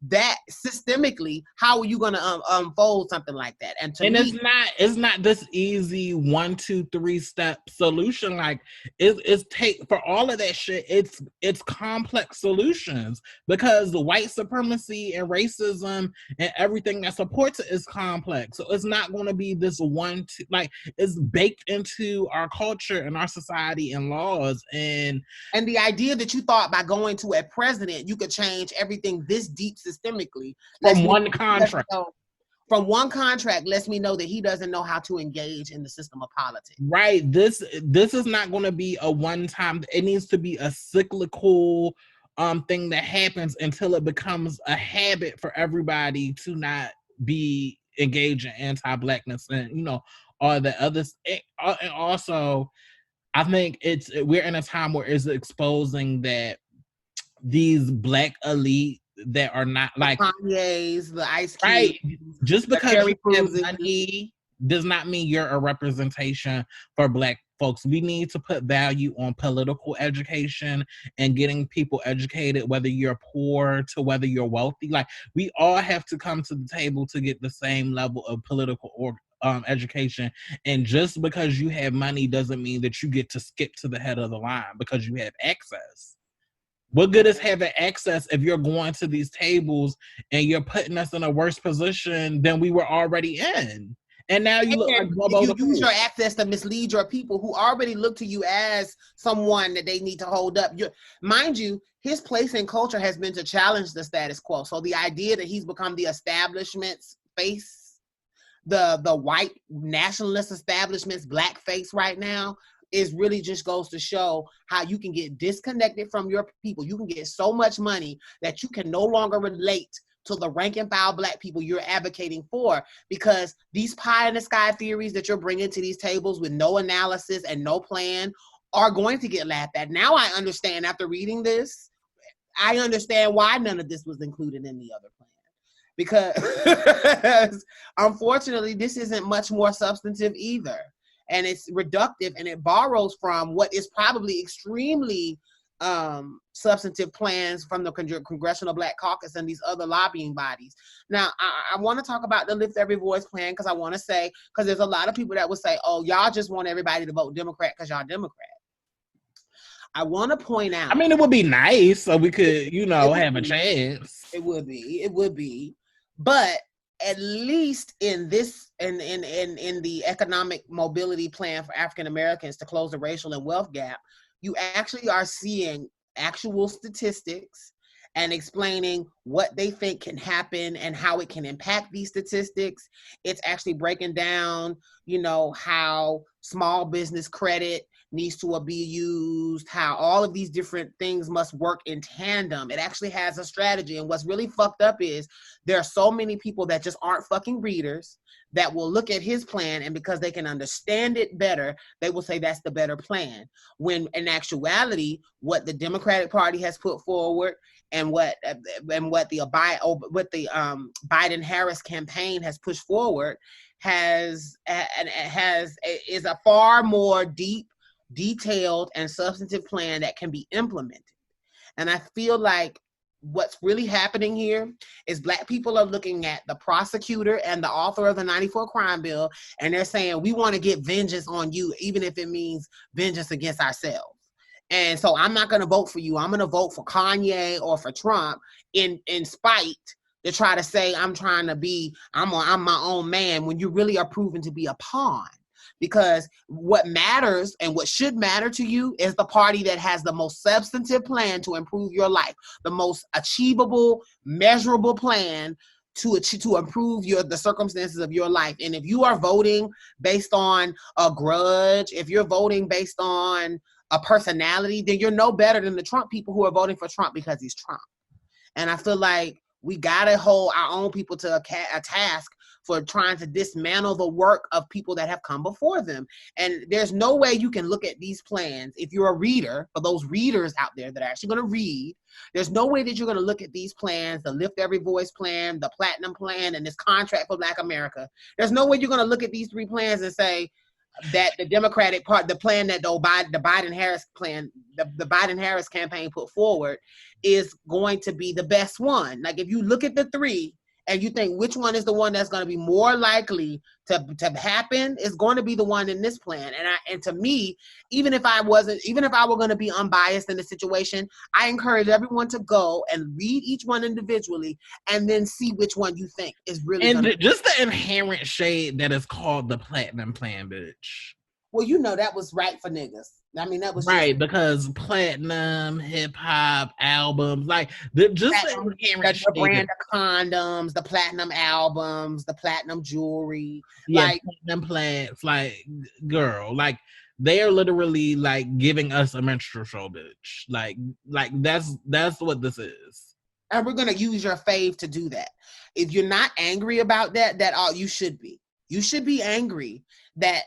that systemically. How are you going to unfold something like that? And it's not this easy 1, 2, 3 step solution. Like it's take for all of that shit. It's complex solutions because the white supremacy and racism and everything that supports it is complex. So it's not going to be this it's baked into our culture and our society and laws. And the idea that you thought by going to a president you could change everything this deep systemically from one contract lets me know that he doesn't know how to engage in the system of politics. Right. This is not going to be a one time. It needs to be a cyclical thing that happens until it becomes a habit for everybody to not be engaged in anti-blackness and all the others. And also, I think we're in a time where it's exposing that these black elite that are not like Kanye's, the Ice Cube, right? Just because you have money does not mean you're a representation for black folks. We need to put value on political education and getting people educated, whether you're poor to whether you're wealthy. Like, we all have to come to the table to get the same level of political education. And just because you have money doesn't mean that you get to skip to the head of the line because you have access. What good is having access if you're going to these tables and you're putting us in a worse position than we were already in? And now you look like you use your access to mislead your people who already look to you as someone that they need to hold up. Mind you, his place in culture has been to challenge the status quo. So the idea that he's become the establishment's face, the white nationalist establishment's black face right now, is really just goes to show how you can get disconnected from your people. You can get so much money that you can no longer relate to the rank and file black people you're advocating for, because these pie in the sky theories that you're bringing to these tables with no analysis and no plan are going to get laughed at. Now I understand, after reading this, I understand why none of this was included in the other plan. Because unfortunately, this isn't much more substantive either. And it's reductive, and it borrows from what is probably extremely substantive plans from the Congressional Black Caucus and these other lobbying bodies. Now, I want to talk about the Lift Every Voice plan, because I want to say, because there's a lot of people that would say, oh, y'all just want everybody to vote Democrat because y'all Democrat. I want to point out. I mean, it would be nice so we could, have a chance. It would be. But at least in this, in the economic mobility plan for African Americans to close the racial and wealth gap, you actually are seeing actual statistics and explaining what they think can happen and how it can impact these statistics. It's actually breaking down, how small business credit needs to be used, how all of these different things must work in tandem. It actually has a strategy. And what's really fucked up is there are so many people that just aren't fucking readers that will look at his plan, and because they can understand it better, they will say that's the better plan. When in actuality, what the Democratic Party has put forward and what the Biden-Harris campaign has pushed forward is a far more deep, detailed, and substantive plan that can be implemented. And I feel like what's really happening here is Black people are looking at the prosecutor and the author of the 94 crime bill, and they're saying, we want to get vengeance on you, even if it means vengeance against ourselves. And so I'm not going to vote for you. I'm going to vote for Kanye or for Trump in spite to try to say I'm my own man, when you really are proven to be a pawn. Because what matters and what should matter to you is the party that has the most substantive plan to improve your life, the most achievable, measurable plan to improve the circumstances of your life. And if you are voting based on a grudge, if you're voting based on a personality, then you're no better than the Trump people who are voting for Trump because he's Trump. And I feel like we gotta hold our own people to a task for trying to dismantle the work of people that have come before them. And there's no way you can look at these plans, if you're a reader, for those readers out there that are actually gonna read, there's no way that you're gonna look at these plans, the Lift Every Voice plan, the Platinum plan, and this Contract for Black America. There's no way you're gonna look at these three plans and say that the Democratic part, the plan that the Biden-Harris plan, the Biden-Harris campaign put forward is going to be the best one. Like if you look at the three, and you think which one is the one that's going to be more likely to happen, is going to be the one in this plan. And to me, even if I were going to be unbiased in the situation, I encourage everyone to go and read each one individually and then see which one you think is really just the inherent shade that is called the Platinum Plan, bitch. Well, that was right for niggas. I mean, that was right, because platinum, hip hop albums, like the brand of condoms, the platinum albums, the platinum jewelry, like platinum plants, like girl, like they are literally like giving us a menstrual show, bitch. Like that's what this is. And we're gonna use your fave to do that. If you're not angry about that all you should be. You should be angry that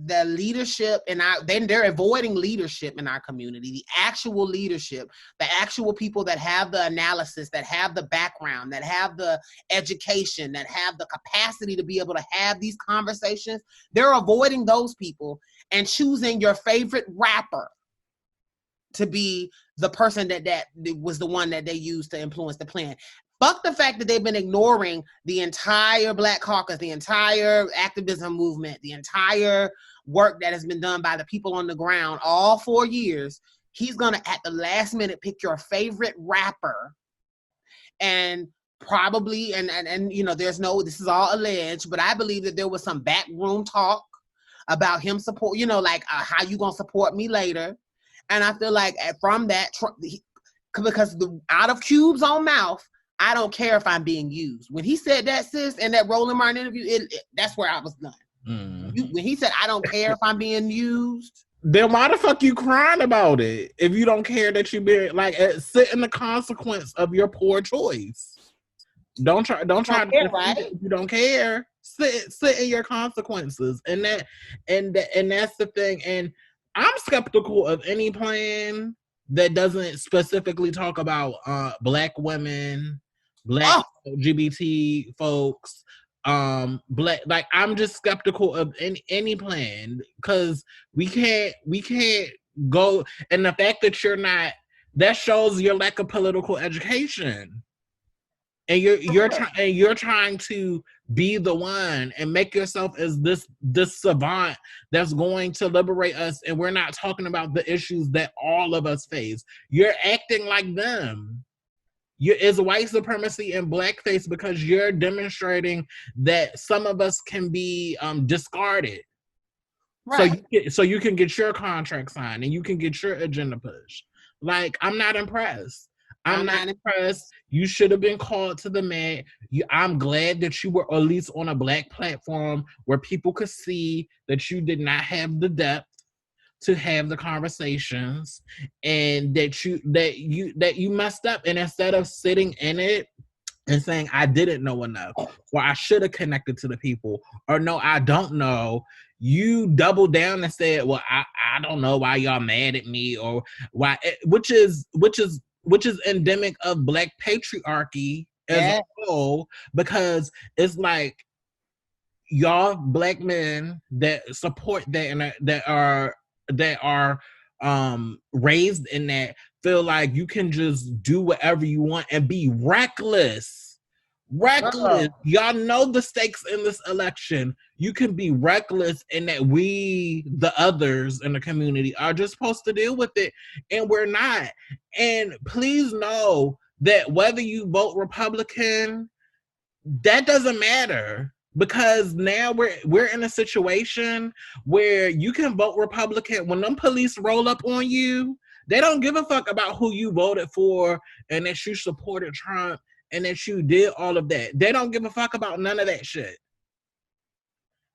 the leadership they're avoiding leadership in our community, the actual leadership, the actual people that have the analysis, that have the background, that have the education, that have the capacity to be able to have these conversations. They're avoiding those people and choosing your favorite rapper to be the person that was the one that they used to influence the plan. Fuck the fact that they've been ignoring the entire Black Caucus, the entire activism movement, the entire work that has been done by the people on the ground all 4 years. He's going to, at the last minute, pick your favorite rapper and probably, and there's this is all alleged, but I believe that there was some backroom talk about him support, how you going to support me later. And I feel like from that, because out of Cube's own mouth, I don't care if I'm being used. When he said that, sis, in that Roland Martin interview, that's where I was done. When he said, I don't care if I'm being used. Then why the fuck you crying about it? If you don't care that you be sit in the consequence of your poor choice. Don't try to right? If you don't care. Sit in your consequences. And that's the thing. And I'm skeptical of any plan that doesn't specifically talk about Black women, Black LGBT folks, Black. Like I'm just skeptical of any plan because we can't go. And the fact that you're not, that shows your lack of political education. And you're trying to be the one and make yourself as this savant that's going to liberate us, and we're not talking about the issues that all of us face. You're acting like them. It's white supremacy and blackface because you're demonstrating that some of us can be discarded. Right. So you can get your contract signed and you can get your agenda pushed. Like, I'm not impressed. I'm not impressed. You should have been called to the mat. I'm glad that you were at least on a Black platform where people could see that you did not have the depth. to have the conversations, and that you messed up, and instead of sitting in it and saying I didn't know enough, or I should have connected to the people, or no, I don't know, you doubled down and said, well, I don't know why y'all mad at me, or why, which is endemic of Black patriarchy as a whole, because it's like y'all Black men that support that and that are raised in that feel like you can just do whatever you want and be reckless. Y'all know the stakes in this election. You can be reckless, and that we, the others in the community, are just supposed to deal with it, and we're not. And please know that whether you vote Republican, that doesn't matter, because now we're in a situation where you can vote Republican. When them police roll up on you, they don't give a fuck about who you voted for and that you supported Trump and that you did all of that. They don't give a fuck about none of that shit.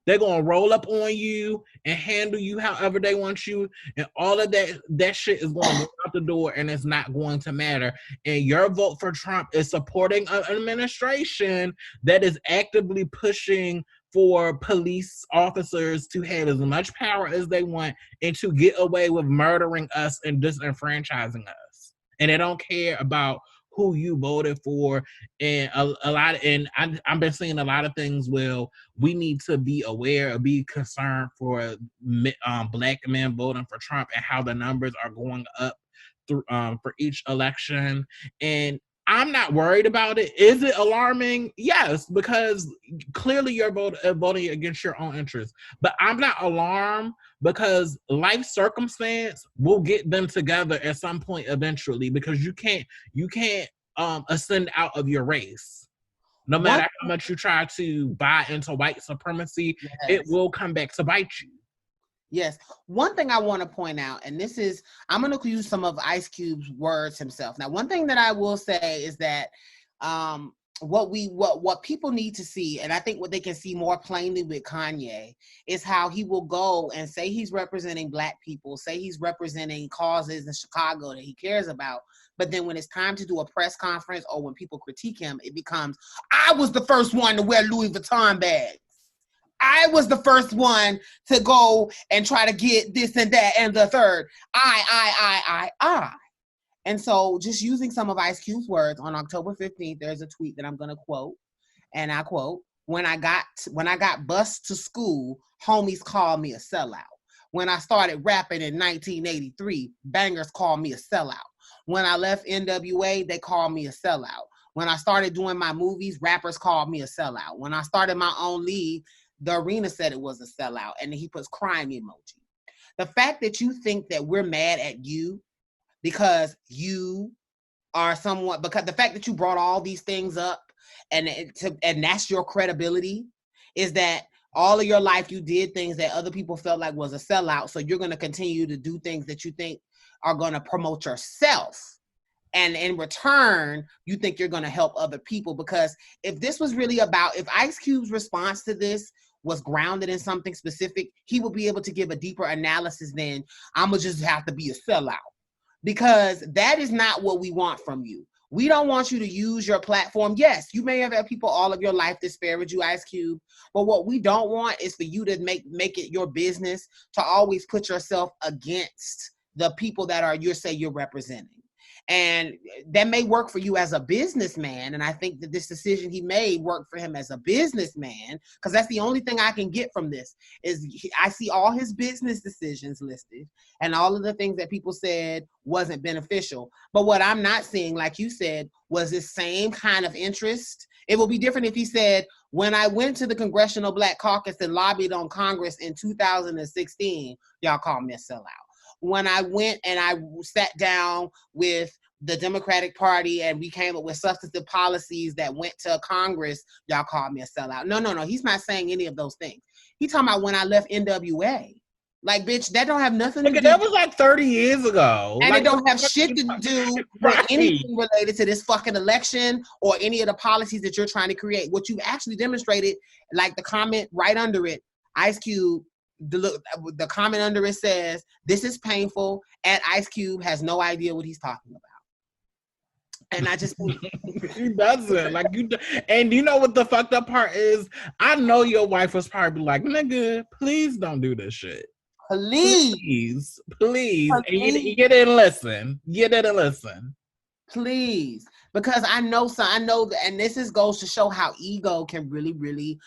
They're gonna roll up on you and handle you however they want you, and all of that shit is going to go out the door, and it's not going to matter. And your vote for Trump is supporting an administration that is actively pushing for police officers to have as much power as they want and to get away with murdering us and disenfranchising us. And they don't care about who you voted for, and a lot. And I've been seeing a lot of things. Well, we need to be aware or be concerned for Black men voting for Trump and how the numbers are going up through for each election. And I'm not worried about it. Is it alarming? Yes, because clearly you're voting against your own interests. But I'm not alarmed, because life circumstance will get them together at some point eventually, because you can't ascend out of your race. No matter how much you try to buy into white supremacy, it will come back to bite you. Yes. One thing I want to point out, and this is, I'm going to use some of Ice Cube's words himself. Now, one thing that I will say is that what people need to see, and I think what they can see more plainly with Kanye, is how he will go and say he's representing Black people, say he's representing causes in Chicago that he cares about. But then when it's time to do a press conference or when people critique him, it becomes, I was the first one to wear Louis Vuitton bags. I was the first one to go and try to get this and that and the third. I. And so just using some of Ice Cube's words, on October 15th, there's a tweet that I'm going to quote. And I quote, when I got bused to school, homies called me a sellout. When I started rapping in 1983, bangers called me a sellout. When I left NWA, they called me a sellout. When I started doing my movies, rappers called me a sellout. When I started my own league, the arena said it was a sellout, and then he puts crying emoji. The fact that you think that we're mad at you because you are someone, because the fact that you brought all these things up and that's your credibility, is that all of your life you did things that other people felt like was a sellout. So you're going to continue to do things that you think are going to promote yourself. And in return, you think you're going to help other people. Because if this was really about, if Ice Cube's response to this was grounded in something specific, he would be able to give a deeper analysis than, I'm going to just have to be a sellout. Because that is not what we want from you. We don't want you to use your platform. Yes, you may have had people all of your life disparage you, Ice Cube. But what we don't want is for you to make it your business to always put yourself against the people that you're representing. And that may work for you as a businessman. And I think that this decision he made worked for him as a businessman, because that's the only thing I can get from this is I see all his business decisions listed and all of the things that people said wasn't beneficial. But what I'm not seeing, like you said, was this same kind of interest. It will be different if he said, when I went to the Congressional Black Caucus and lobbied on Congress in 2016, y'all call me a sellout. When I went and I sat down with the Democratic Party and we came up with substantive policies that went to Congress, y'all called me a sellout. No. He's not saying any of those things. He's talking about when I left NWA. Like, bitch, that don't have nothing to do. That was like 30 years ago. And it don't have shit to do with anything related to this fucking election or any of the policies that you're trying to create. What you've actually demonstrated, like the comment right under it, Ice Cube, the comment under it says, "This is painful," and Ice Cube has no idea what he's talking about. And I just think he doesn't like you. And you know what the fucked up part is? I know your wife was probably like, "Nigga, please don't do this shit. Please. And you didn't listen. You didn't listen. Please, because I know that, and this goes to show how ego can really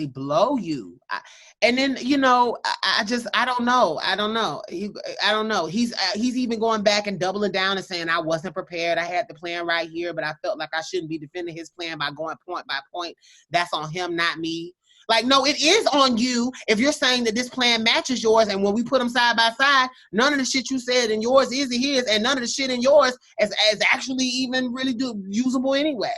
blow you. And then I don't know. He's even going back and doubling down and saying, I wasn't prepared. I had the plan right here, but I felt like I shouldn't be defending his plan by going point by point. That's on him, not me. Like, no, it is on you if you're saying that this plan matches yours, and when we put them side by side, none of the shit you said in yours is his, and none of the shit in yours is actually even really usable anyway.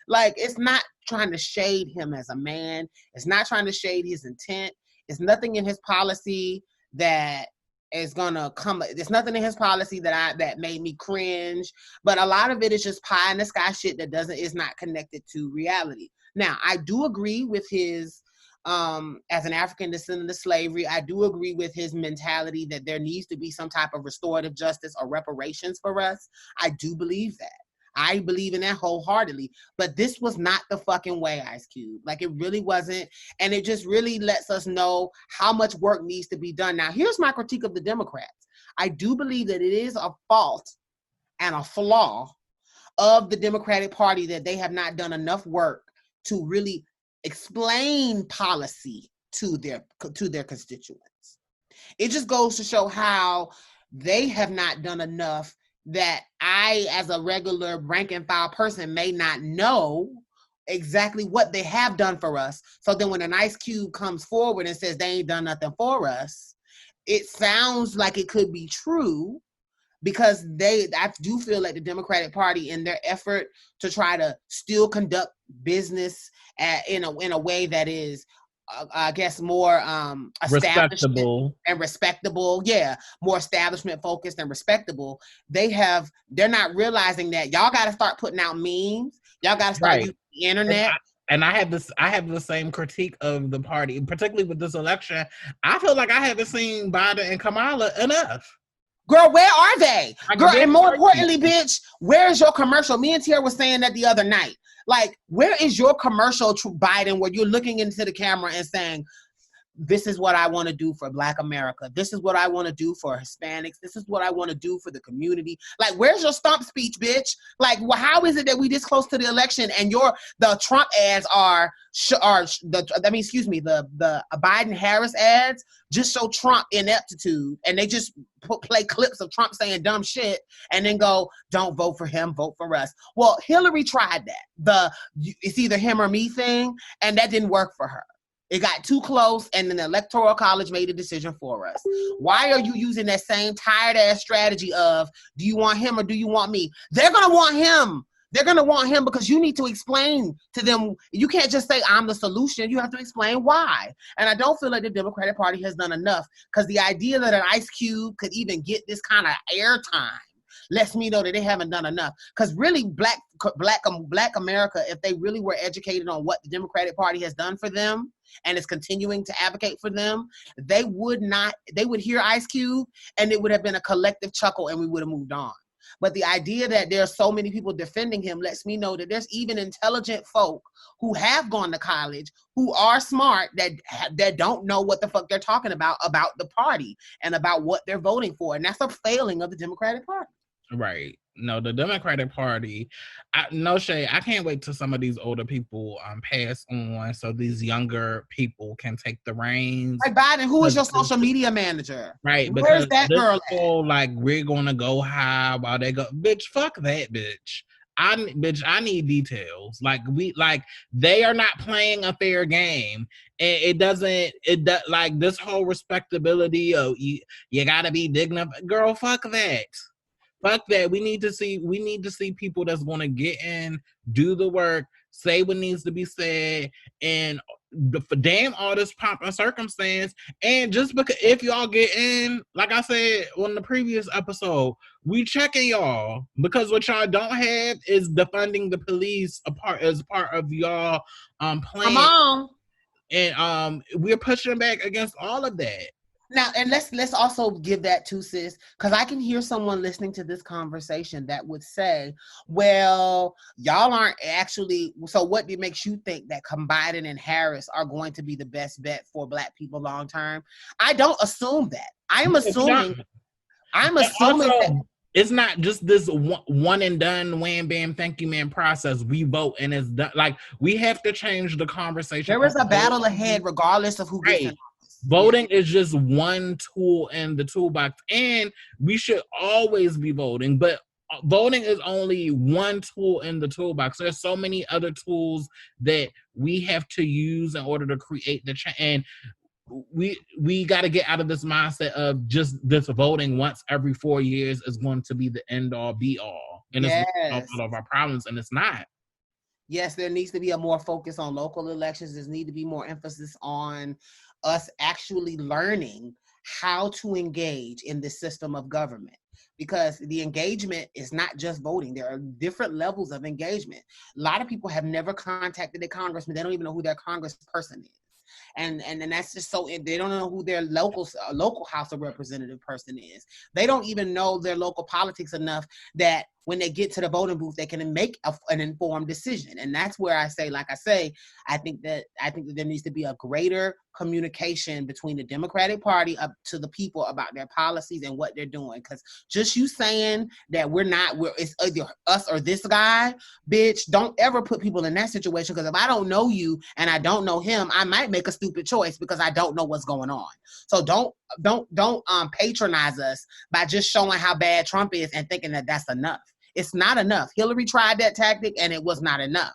Like, it's not trying to shade him as a man. It's not trying to shade his intent. It's nothing in his policy that is gonna come. There's nothing in his policy that made me cringe. But a lot of it is just pie in the sky shit that is not connected to reality. Now, I do agree with his. As an African descendant of slavery, I do agree with his mentality that there needs to be some type of restorative justice or reparations for us. I do believe that. I believe in that wholeheartedly. But this was not the fucking way, Ice Cube. Like, it really wasn't. And it just really lets us know how much work needs to be done. Now, here's my critique of the Democrats. I do believe that it is a fault and a flaw of the Democratic Party that they have not done enough work to really explain policy to their constituents. It just goes to show how they have not done enough that I, as a regular rank and file person, may not know exactly what they have done for us. So then when an Ice Cube comes forward and says they ain't done nothing for us, it sounds like it could be true, because I do feel like the Democratic Party, in their effort to try to still conduct business in a way that is, I guess, more respectable and respectable. Yeah, more establishment focused and respectable. They're not realizing that y'all got to start putting out memes. Y'all got to start using the internet. And I have the same critique of the party, particularly with this election. I feel like I haven't seen Biden and Kamala enough. Girl, where are they? Girl, and more importantly, bitch, where's your commercial? Me and Tara was saying that the other night. Like, where is your commercial, Biden, where you're looking into the camera and saying, this is what I want to do for Black America. This is what I want to do for Hispanics. This is what I want to do for the community. Like, where's your stump speech, bitch? Like, well, how is it that we this close to the election and the Trump ads the Biden-Harris ads just show Trump ineptitude, and they just play clips of Trump saying dumb shit and then go, don't vote for him, vote for us. Well, Hillary tried that. It's either him or me thing, and that didn't work for her. It got too close, and then the Electoral College made a decision for us. Why are you using that same tired-ass strategy of, do you want him or do you want me? They're going to want him. They're going to want him because you need to explain to them. You can't just say, I'm the solution. You have to explain why. And I don't feel like the Democratic Party has done enough, because the idea that an Ice Cube could even get this kind of airtime lets me know that they haven't done enough. Because really, Black America, if they really were educated on what the Democratic Party has done for them and is continuing to advocate for them, they would hear Ice Cube and it would have been a collective chuckle and we would have moved on. But the idea that there are so many people defending him lets me know that there's even intelligent folk who have gone to college, who are smart, that don't know what the fuck they're talking about the party and about what they're voting for. And that's a failing of the Democratic Party. Right. No, the Democratic Party, no shade. I can't wait till some of these older people pass on so these younger people can take the reins. Like, Biden, who is your social media manager? Right. Where's that girl at? Like, we're going to go high while they go, bitch, fuck that, bitch. I need details. Like, they are not playing a fair game. And like, this whole respectability of you gotta be dignified. Girl, fuck that. Fuck that. We need to see people that's going to get in, do the work, say what needs to be said, and for damn all this pomp and circumstance. And just because if y'all get in, like I said on the previous episode, we checking y'all, because what y'all don't have is defunding the police as part of y'all plan. Come on. And we're pushing back against all of that. Now, and let's also give that too, sis, because I can hear someone listening to this conversation that would say, well, y'all aren't actually, so what makes you think that Biden and Harris are going to be the best bet for Black people long term? I don't assume that. I'm assuming that it's not just this one and done, wham bam, thank you, man process. We vote and it's done. Like, we have to change the conversation. There is a battle ahead, regardless of who gets in office. Voting is just one tool in the toolbox, and we should always be voting, but voting is only one tool in the toolbox. There's so many other tools that we have to use in order to create the change. And we got to get out of this mindset of just this voting once every 4 years is going to be the end all be all, and it's going to solve all of our problems, and it's not. Yes, there needs to be a more focus on local elections. There needs to be more emphasis on us actually learning how to engage in the system of government, because the engagement is not just voting. There are different levels of engagement. A lot of people have never contacted their congressman. They don't even know who their congressperson is. And that's just so, they don't know who their local House of Representative person is. They don't even know their local politics enough that when they get to the voting booth, they can make an informed decision. And that's where I say, I think that there needs to be a greater communication between the Democratic Party up to the people about their policies and what they're doing. Because just you saying that it's either us or this guy, bitch, don't ever put people in that situation. Because if I don't know you and I don't know him, I might make a stupid choice because I don't know what's going on. So don't patronize us by just showing how bad Trump is and thinking that that's enough. It's not enough. Hillary tried that tactic and it was not enough.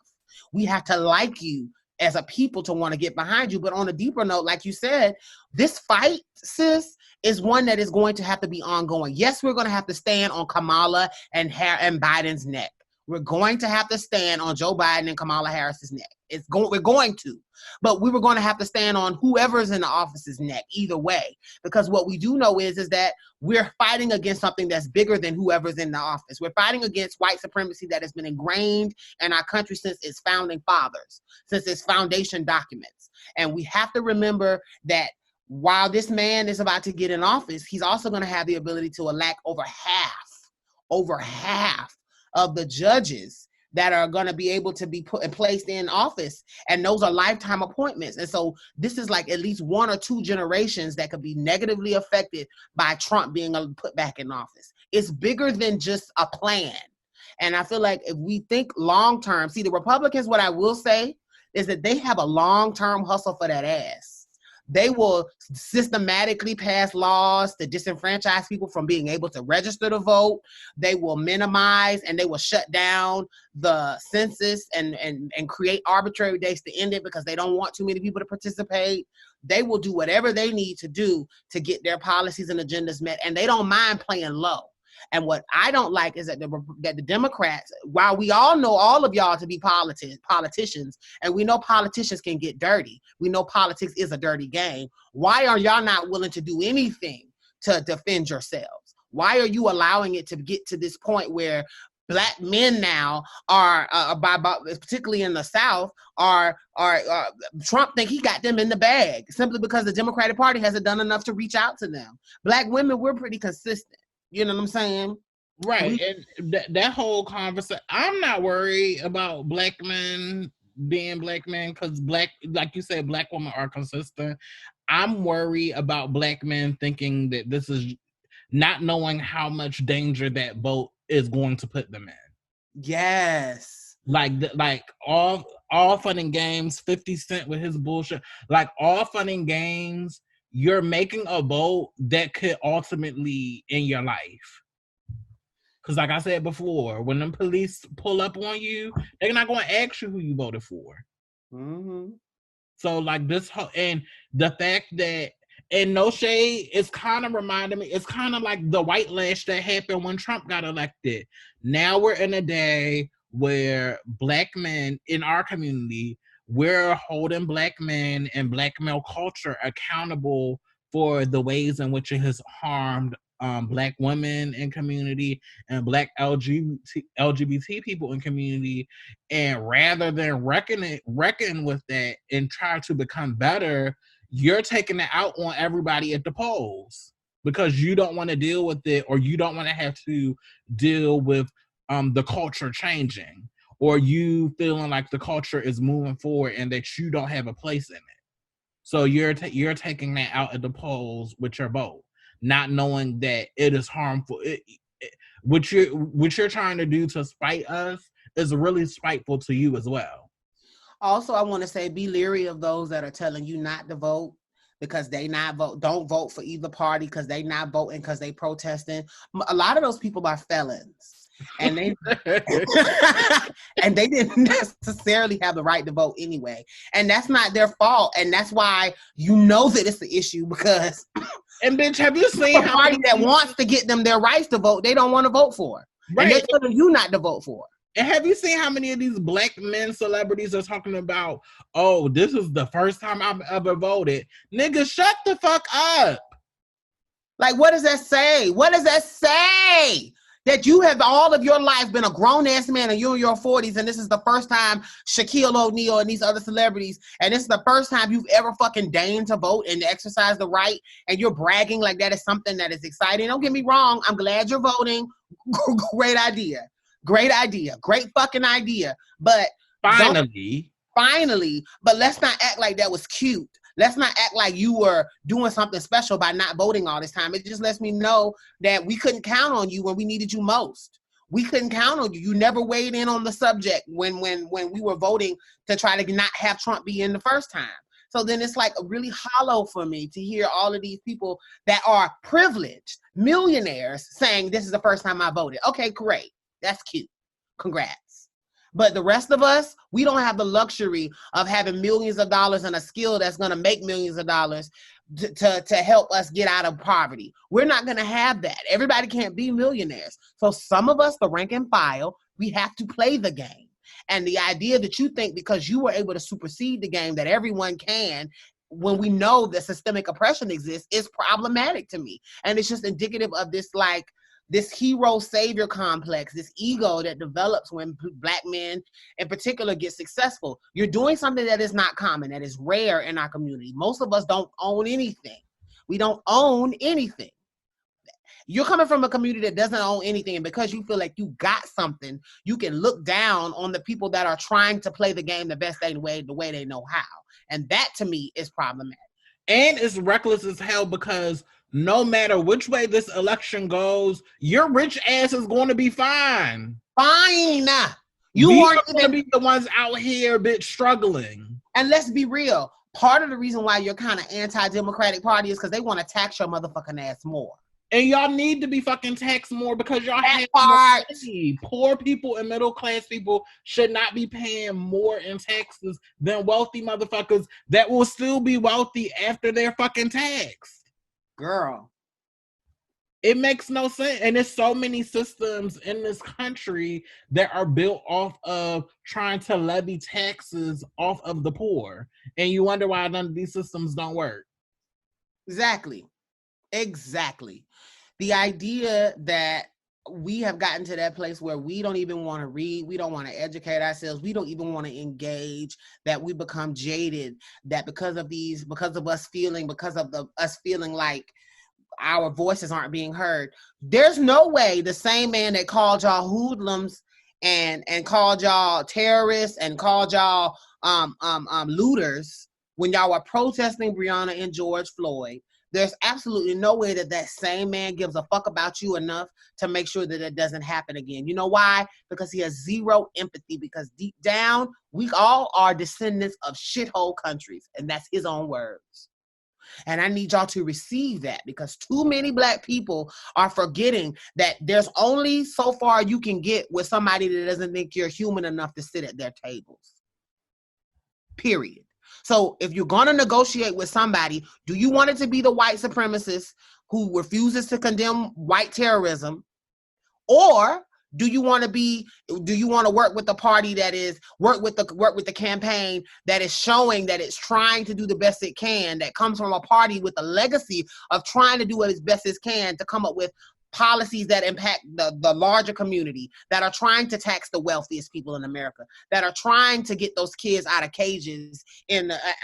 We have to like you as a people to want to get behind you. But on a deeper note, like you said, this fight, sis, is one that is going to have to be ongoing. Yes, we're going to have to stand on Kamala and Biden's neck. We're going to have to stand on Joe Biden and Kamala Harris's neck. We're going to, but we were going to have to stand on whoever's in the office's neck either way, because what we do know is that we're fighting against something that's bigger than whoever's in the office. We're fighting against white supremacy that has been ingrained in our country since its founding fathers, since its foundation documents. And we have to remember that while this man is about to get in office, he's also going to have the ability to elect over half of the judges that are going to be able to be placed in office. And those are lifetime appointments. And so this is like at least one or two generations that could be negatively affected by Trump being put back in office. It's bigger than just a plan. And I feel like if we think long-term, see, the Republicans, what I will say is that they have a long-term hustle for that ass. They will systematically pass laws to disenfranchise people from being able to register to vote. They will minimize and they will shut down the census and create arbitrary dates to end it because they don't want too many people to participate. They will do whatever they need to do to get their policies and agendas met, and they don't mind playing low. And what I don't like is that the Democrats, while we all know all of y'all to be politicians, and we know politicians can get dirty, we know politics is a dirty game, why are y'all not willing to do anything to defend yourselves? Why are you allowing it to get to this point where Black men now are, particularly in the South, are Trump think he got them in the bag simply because the Democratic Party hasn't done enough to reach out to them? Black women, we're pretty consistent. You know what I'm saying? Right. And that whole conversation, I'm not worried about Black men being Black men because like you said, Black women are consistent. I'm worried about Black men thinking that this is not knowing how much danger that vote is going to put them in. Yes. Like all fun and games, 50 Cent with his bullshit, like all fun and games, you're making a vote that could ultimately end your life. Because like I said before, when the police pull up on you, they're not going to ask you who you voted for. Mm-hmm. So like this and the fact that, and no shade, it's kind of reminding me, it's kind of like the white lash that happened when Trump got elected. Now we're in a day where Black men in our community, we're holding Black men and Black male culture accountable for the ways in which it has harmed Black women in community and Black LGBT people in community, and rather than reckon with that and try to become better, you're taking it out on everybody at the polls because you don't want to deal with it, or you don't want to have to deal with the culture changing, or you feeling like the culture is moving forward and that you don't have a place in it. So you're taking that out at the polls with your vote, not knowing that it is harmful. What you're trying to do to spite us is really spiteful to you as well. Also, I want to say, be leery of those that are telling you not to vote because they not vote. Don't vote for either party because they not voting because they protesting. A lot of those people are felons, and they and they didn't necessarily have the right to vote anyway, and that's not their fault. And that's why you know that it's the issue, because and bitch, have you seen the party that wants to get them their rights to vote, they don't want to vote for, right? And they're telling you not to vote for. And have you seen how many of these Black men celebrities are talking about, oh, this is the first time I've ever voted? Nigga, shut the fuck up. Like, what does that say? What does that say? That you have all of your life been a grown-ass man and you're in your 40s, and this is the first time Shaquille O'Neal and these other celebrities, and this is the first time you've ever fucking deigned to vote and to exercise the right, and you're bragging like that is something that is exciting. Don't get me wrong. I'm glad you're voting. Great idea. Great idea. Great fucking idea. But finally, but let's not act like that was cute. Let's not act like you were doing something special by not voting all this time. It just lets me know that we couldn't count on you when we needed you most. We couldn't count on you. You never weighed in on the subject when we were voting to try to not have Trump be in the first time. So then it's like really hollow for me to hear all of these people that are privileged, millionaires, saying this is the first time I voted. Okay, great. That's cute. Congrats. But the rest of us, we don't have the luxury of having millions of dollars and a skill that's going to make millions of dollars to help us get out of poverty. We're not going to have that. Everybody can't be millionaires. So some of us, the rank and file, we have to play the game. And the idea that you think because you were able to supersede the game that everyone can, when we know that systemic oppression exists, is problematic to me. And it's just indicative of this hero savior complex, this ego that develops when Black men in particular get successful. You're doing something that is not common, that is rare in our community. Most of us don't own anything. We don't own anything. You're coming from a community that doesn't own anything, and because you feel like you got something, you can look down on the people that are trying to play the game the best way they know how. And that to me is problematic. And it's reckless as hell, because no matter which way this election goes, your rich ass is going to be fine. Fine. We aren't going to be the ones out here, bitch, struggling. And let's be real. Part of the reason why you're kind of anti-Democratic Party is because they want to tax your motherfucking ass more. And y'all need to be fucking taxed more because y'all have more money. Poor people and middle class people should not be paying more in taxes than wealthy motherfuckers that will still be wealthy after they're fucking taxed. Girl. It makes no sense. And there's so many systems in this country that are built off of trying to levy taxes off of the poor. And you wonder why none of these systems don't work. Exactly. The idea that we have gotten to that place where we don't even want to read, we don't want to educate ourselves, we don't even want to engage, that we become jaded, that because of us feeling like our voices aren't being heard. There's no way the same man that called y'all hoodlums and called y'all terrorists and called y'all looters when y'all were protesting Breonna and George Floyd, there's absolutely no way that same man gives a fuck about you enough to make sure that it doesn't happen again. You know why? Because he has zero empathy, because deep down, we all are descendants of shithole countries, and that's his own words. And I need y'all to receive that, because too many Black people are forgetting that there's only so far you can get with somebody that doesn't think you're human enough to sit at their tables. Period. So if you're going to negotiate with somebody, do you want it to be the white supremacist who refuses to condemn white terrorism? Or Do you want to work with the party that is work with the campaign that is showing that it's trying to do the best it can, that comes from a party with a legacy of trying to do what as best it can to come up with policies that impact the larger community, that are trying to tax the wealthiest people in America, that are trying to get those kids out of cages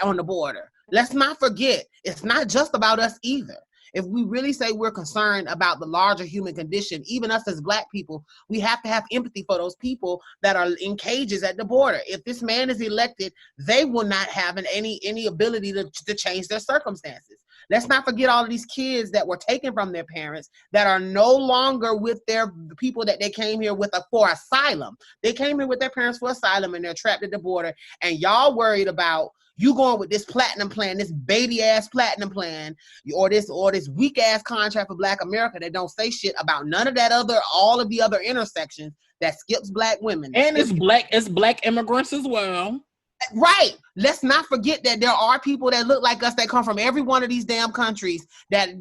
on the border? Let's not forget, it's not just about us either. If we really say we're concerned about the larger human condition, even us as Black people, we have to have empathy for those people that are in cages at the border. If this man is elected, they will not have any ability to change their circumstances. Let's not forget all of these kids that were taken from their parents that are no longer with their people that they came here with for asylum. They came here with their parents for asylum and they're trapped at the border. And y'all worried about you going with this platinum plan, this baby ass platinum plan, or this weak ass contract for Black America that don't say shit about none of that all of the other intersections that skips Black women. And it's Black immigrants as well. Right. Let's not forget that there are people that look like us that come from every one of these damn countries that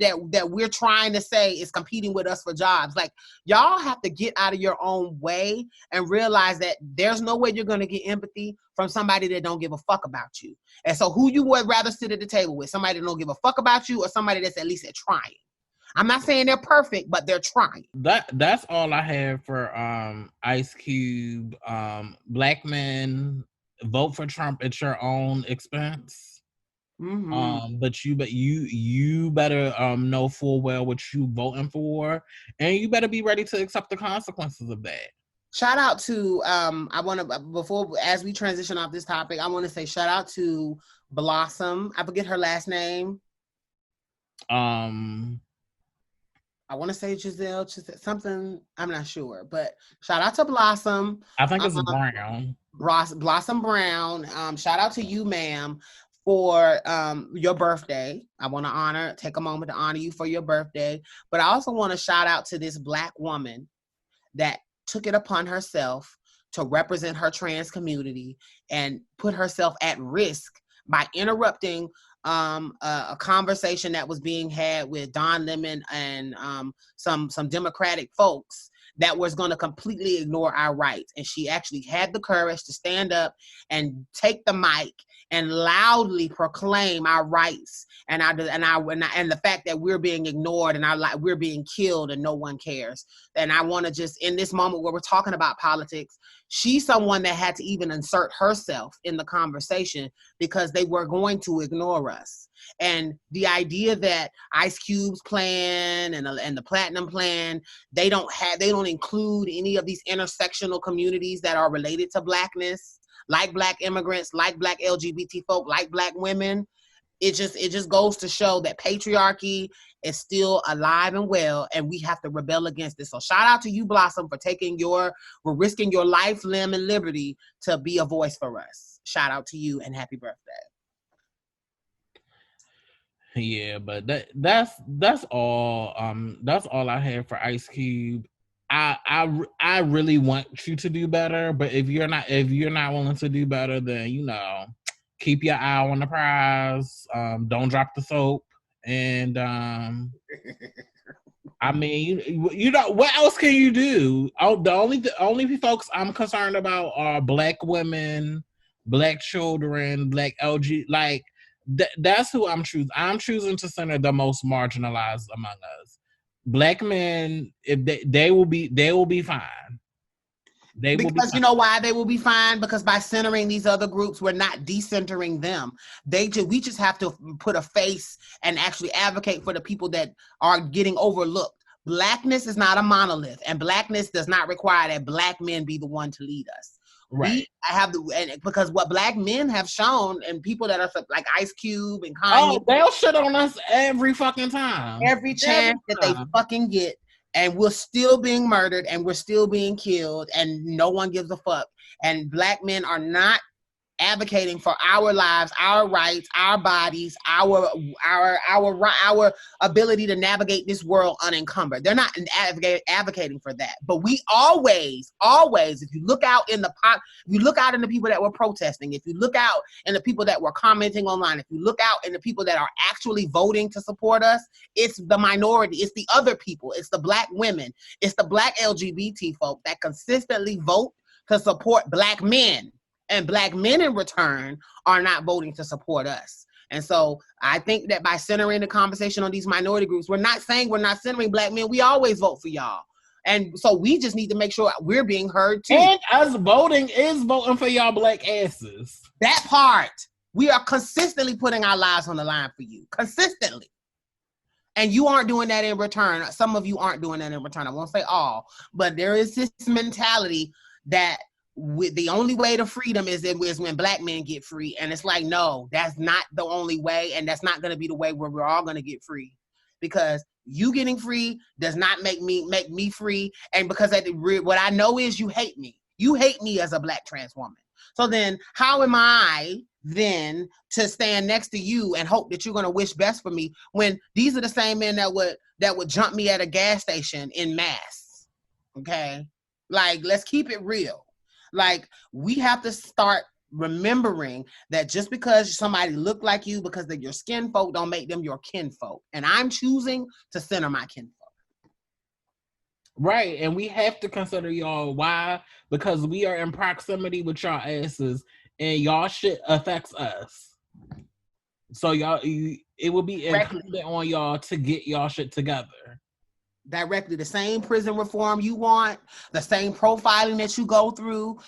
we're trying to say is competing with us for jobs. Like, y'all have to get out of your own way and realize that there's no way you're going to get empathy from somebody that don't give a fuck about you. And so who you would rather sit at the table with? Somebody that don't give a fuck about you or somebody that's at least trying? I'm not saying they're perfect, but they're trying. That's all I have for Ice Cube. Black men, vote for Trump at your own expense. Mm-hmm. But you better know full well what you voting for, and you better be ready to accept the consequences of that. Shout out to as we transition off this topic, I want to say shout out to Blossom. I forget her last name. I want to say Giselle something. I'm not sure, but shout out to Blossom. I think it's Brown. Blossom Brown. Shout out to you, ma'am, for your birthday. I want to take a moment to honor you for your birthday. But I also want to shout out to this Black woman that took it upon herself to represent her trans community and put herself at risk by interrupting a conversation that was being had with Don Lemon and some Democratic folks that was going to completely ignore our rights. And she actually had the courage to stand up and take the mic and loudly proclaim our rights and the fact that we're being ignored and we're being killed and no one cares. And I want to just, in this moment where we're talking about politics, she's someone that had to even insert herself in the conversation because they were going to ignore us. And the idea that Ice Cube's plan and the Platinum Plan, they don't include any of these intersectional communities that are related to Blackness, like Black immigrants, like Black LGBT folk, like Black women. It just goes to show that patriarchy is still alive and well, and we have to rebel against it. So shout out to you, Blossom, for risking your life, limb, and liberty to be a voice for us. Shout out to you and happy birthday. Yeah, but that's all. That's all I have for Ice Cube. I really want you to do better, but if you're not willing to do better, then keep your eye on the prize. Don't drop the soap, and I mean, what else can you do? The only folks I'm concerned about are Black women, Black children, Black LG. Like that's who I'm choosing. I'm choosing to center the most marginalized among us. Black men, if they will be fine. Because you know why they will be fine? Because by centering these other groups, we're not decentering them. We just have to put a face and actually advocate for the people that are getting overlooked. Blackness is not a monolith, and Blackness does not require that Black men be the one to lead us. Right. Because what Black men have shown, and people that are like Ice Cube and Kanye, they'll shit on us every fucking time. Every chance that they fucking get. And we're still being murdered and we're still being killed and no one gives a fuck. And Black men are not advocating for our lives, our rights, our bodies, our ability to navigate this world unencumbered. They're not advocating for that. But we always, if you look out in the people that were protesting, if you look out in the people that were commenting online, if you look out in the people that are actually voting to support us, it's the minority, it's the other people, it's the Black women, it's the Black LGBT folk that consistently vote to support Black men. And Black men in return are not voting to support us. And so I think that by centering the conversation on these minority groups, we're not saying we're not centering Black men. We always vote for y'all. And so we just need to make sure we're being heard too. And us voting is voting for y'all Black asses. That part. We are consistently putting our lives on the line for you. Consistently. And you aren't doing that in return. Some of you aren't doing that in return. I won't say all. But there is this mentality that the only way to freedom is when Black men get free. And it's like, no, that's not the only way. And that's not going to be the way where we're all going to get free. Because you getting free does not make me free. And because what I know is you hate me. You hate me as a Black trans woman. So then how am I then to stand next to you and hope that you're going to wish best for me when these are the same men that would jump me at a gas station in mass? Okay? Like, let's keep it real. Like, we have to start remembering that just because somebody look like you, because they're your skin folk, don't make them your kinfolk. And I'm choosing to center my kinfolk. Right, and we have to consider y'all. Why? Because we are in proximity with y'all asses, and y'all shit affects us. So y'all, it will be incumbent on y'all to get y'all shit together. Directly, the same prison reform you want, the same profiling that you go through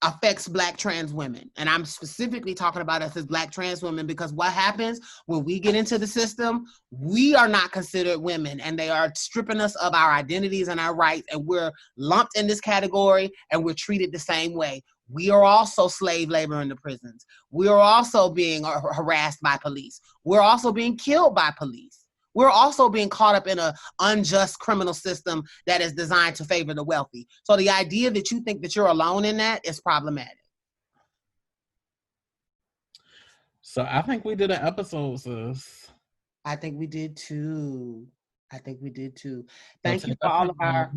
affects Black trans women. And I'm specifically talking about us as Black trans women because what happens when we get into the system, we are not considered women and they are stripping us of our identities and our rights, and we're lumped in this category and we're treated the same way. We are also slave labor in the prisons. We are also being harassed by police. We're also being killed by police. We're also being caught up in an unjust criminal system that is designed to favor the wealthy. So the idea that you think that you're alone in that is problematic. So I think we did an episode, sis. I think we did too. Thank you for all of our...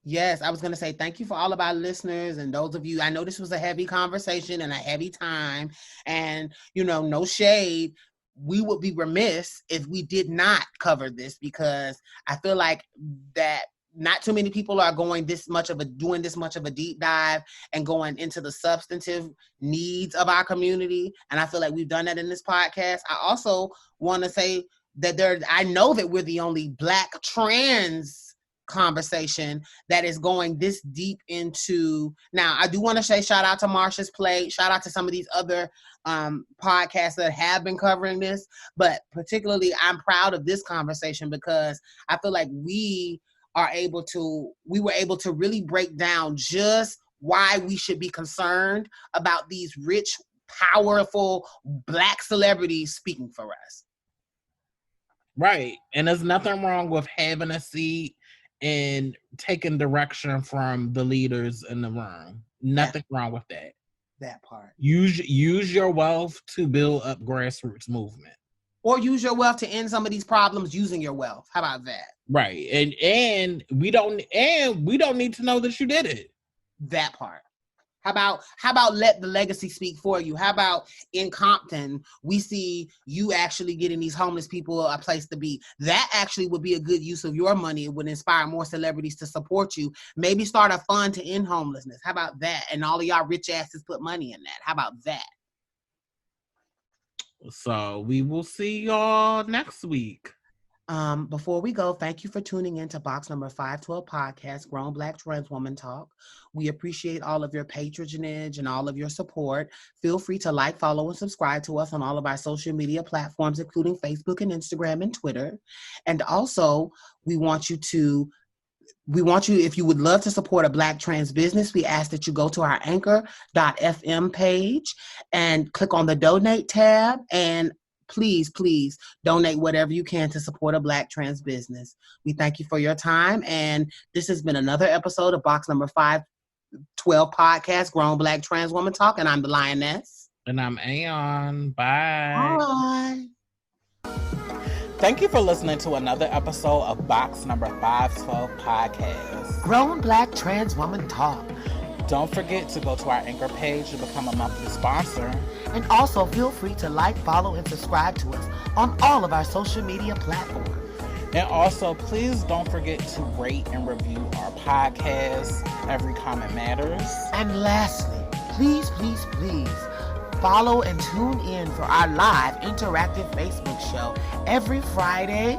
Yes, I was going to say thank you for all of our listeners and those of you. I know this was a heavy conversation and a heavy time. And, no shade. We would be remiss if we did not cover this because I feel like that not too many people are doing this much of a deep dive and going into the substantive needs of our community. And I feel like we've done that in this podcast. I also want to say that I know that we're the only Black trans conversation that is going this deep into. Now, I do want to say shout out to Marsha's Plate, shout out to some of these other podcasts that have been covering this, but particularly I'm proud of this conversation because I feel like we were able to really break down just why we should be concerned about these rich, powerful Black celebrities speaking for us. Right, and there's nothing wrong with having a seat and taking direction from the leaders in the room. Nothing wrong with that. That part. Use your wealth to build up grassroots movement. Or use your wealth to end some of these problems using your wealth. How about that? Right. And we don't need to know that you did it. That part. How about let the legacy speak for you? How about in Compton, we see you actually getting these homeless people a place to be? That actually would be a good use of your money. It would inspire more celebrities to support you. Maybe start a fund to end homelessness. How about that? And all of y'all rich asses put money in that. How about that? So we will see y'all next week. Before we go, thank you for tuning in to box number 512 podcast, Grown Black Trans Woman Talk. We appreciate all of your patronage and all of your support. Feel free to like, follow, and subscribe to us on all of our social media platforms, including Facebook and Instagram and Twitter. And also, we want you, if you would love to support a Black trans business, we ask that you go to our anchor.fm page and click on the donate tab and please donate whatever you can to support a Black trans business. We thank you for your time. And this has been another episode of box number 512 podcast, Grown Black Trans Woman Talk. And I'm the Lioness. And I'm Aeon. Bye. Bye. Thank you for listening to another episode of Box Number 512 Podcast. Grown Black Trans Woman Talk. Don't forget to go to our Anchor page to become a monthly sponsor. And also feel free to like, follow, and subscribe to us on all of our social media platforms. And also, please don't forget to rate and review our podcast. Every comment matters. And lastly, please follow and tune in for our live interactive Facebook show every Friday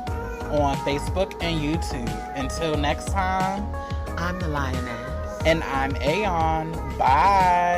on Facebook and YouTube. Until next time, I'm the Lioness. And I'm Aeon. Bye.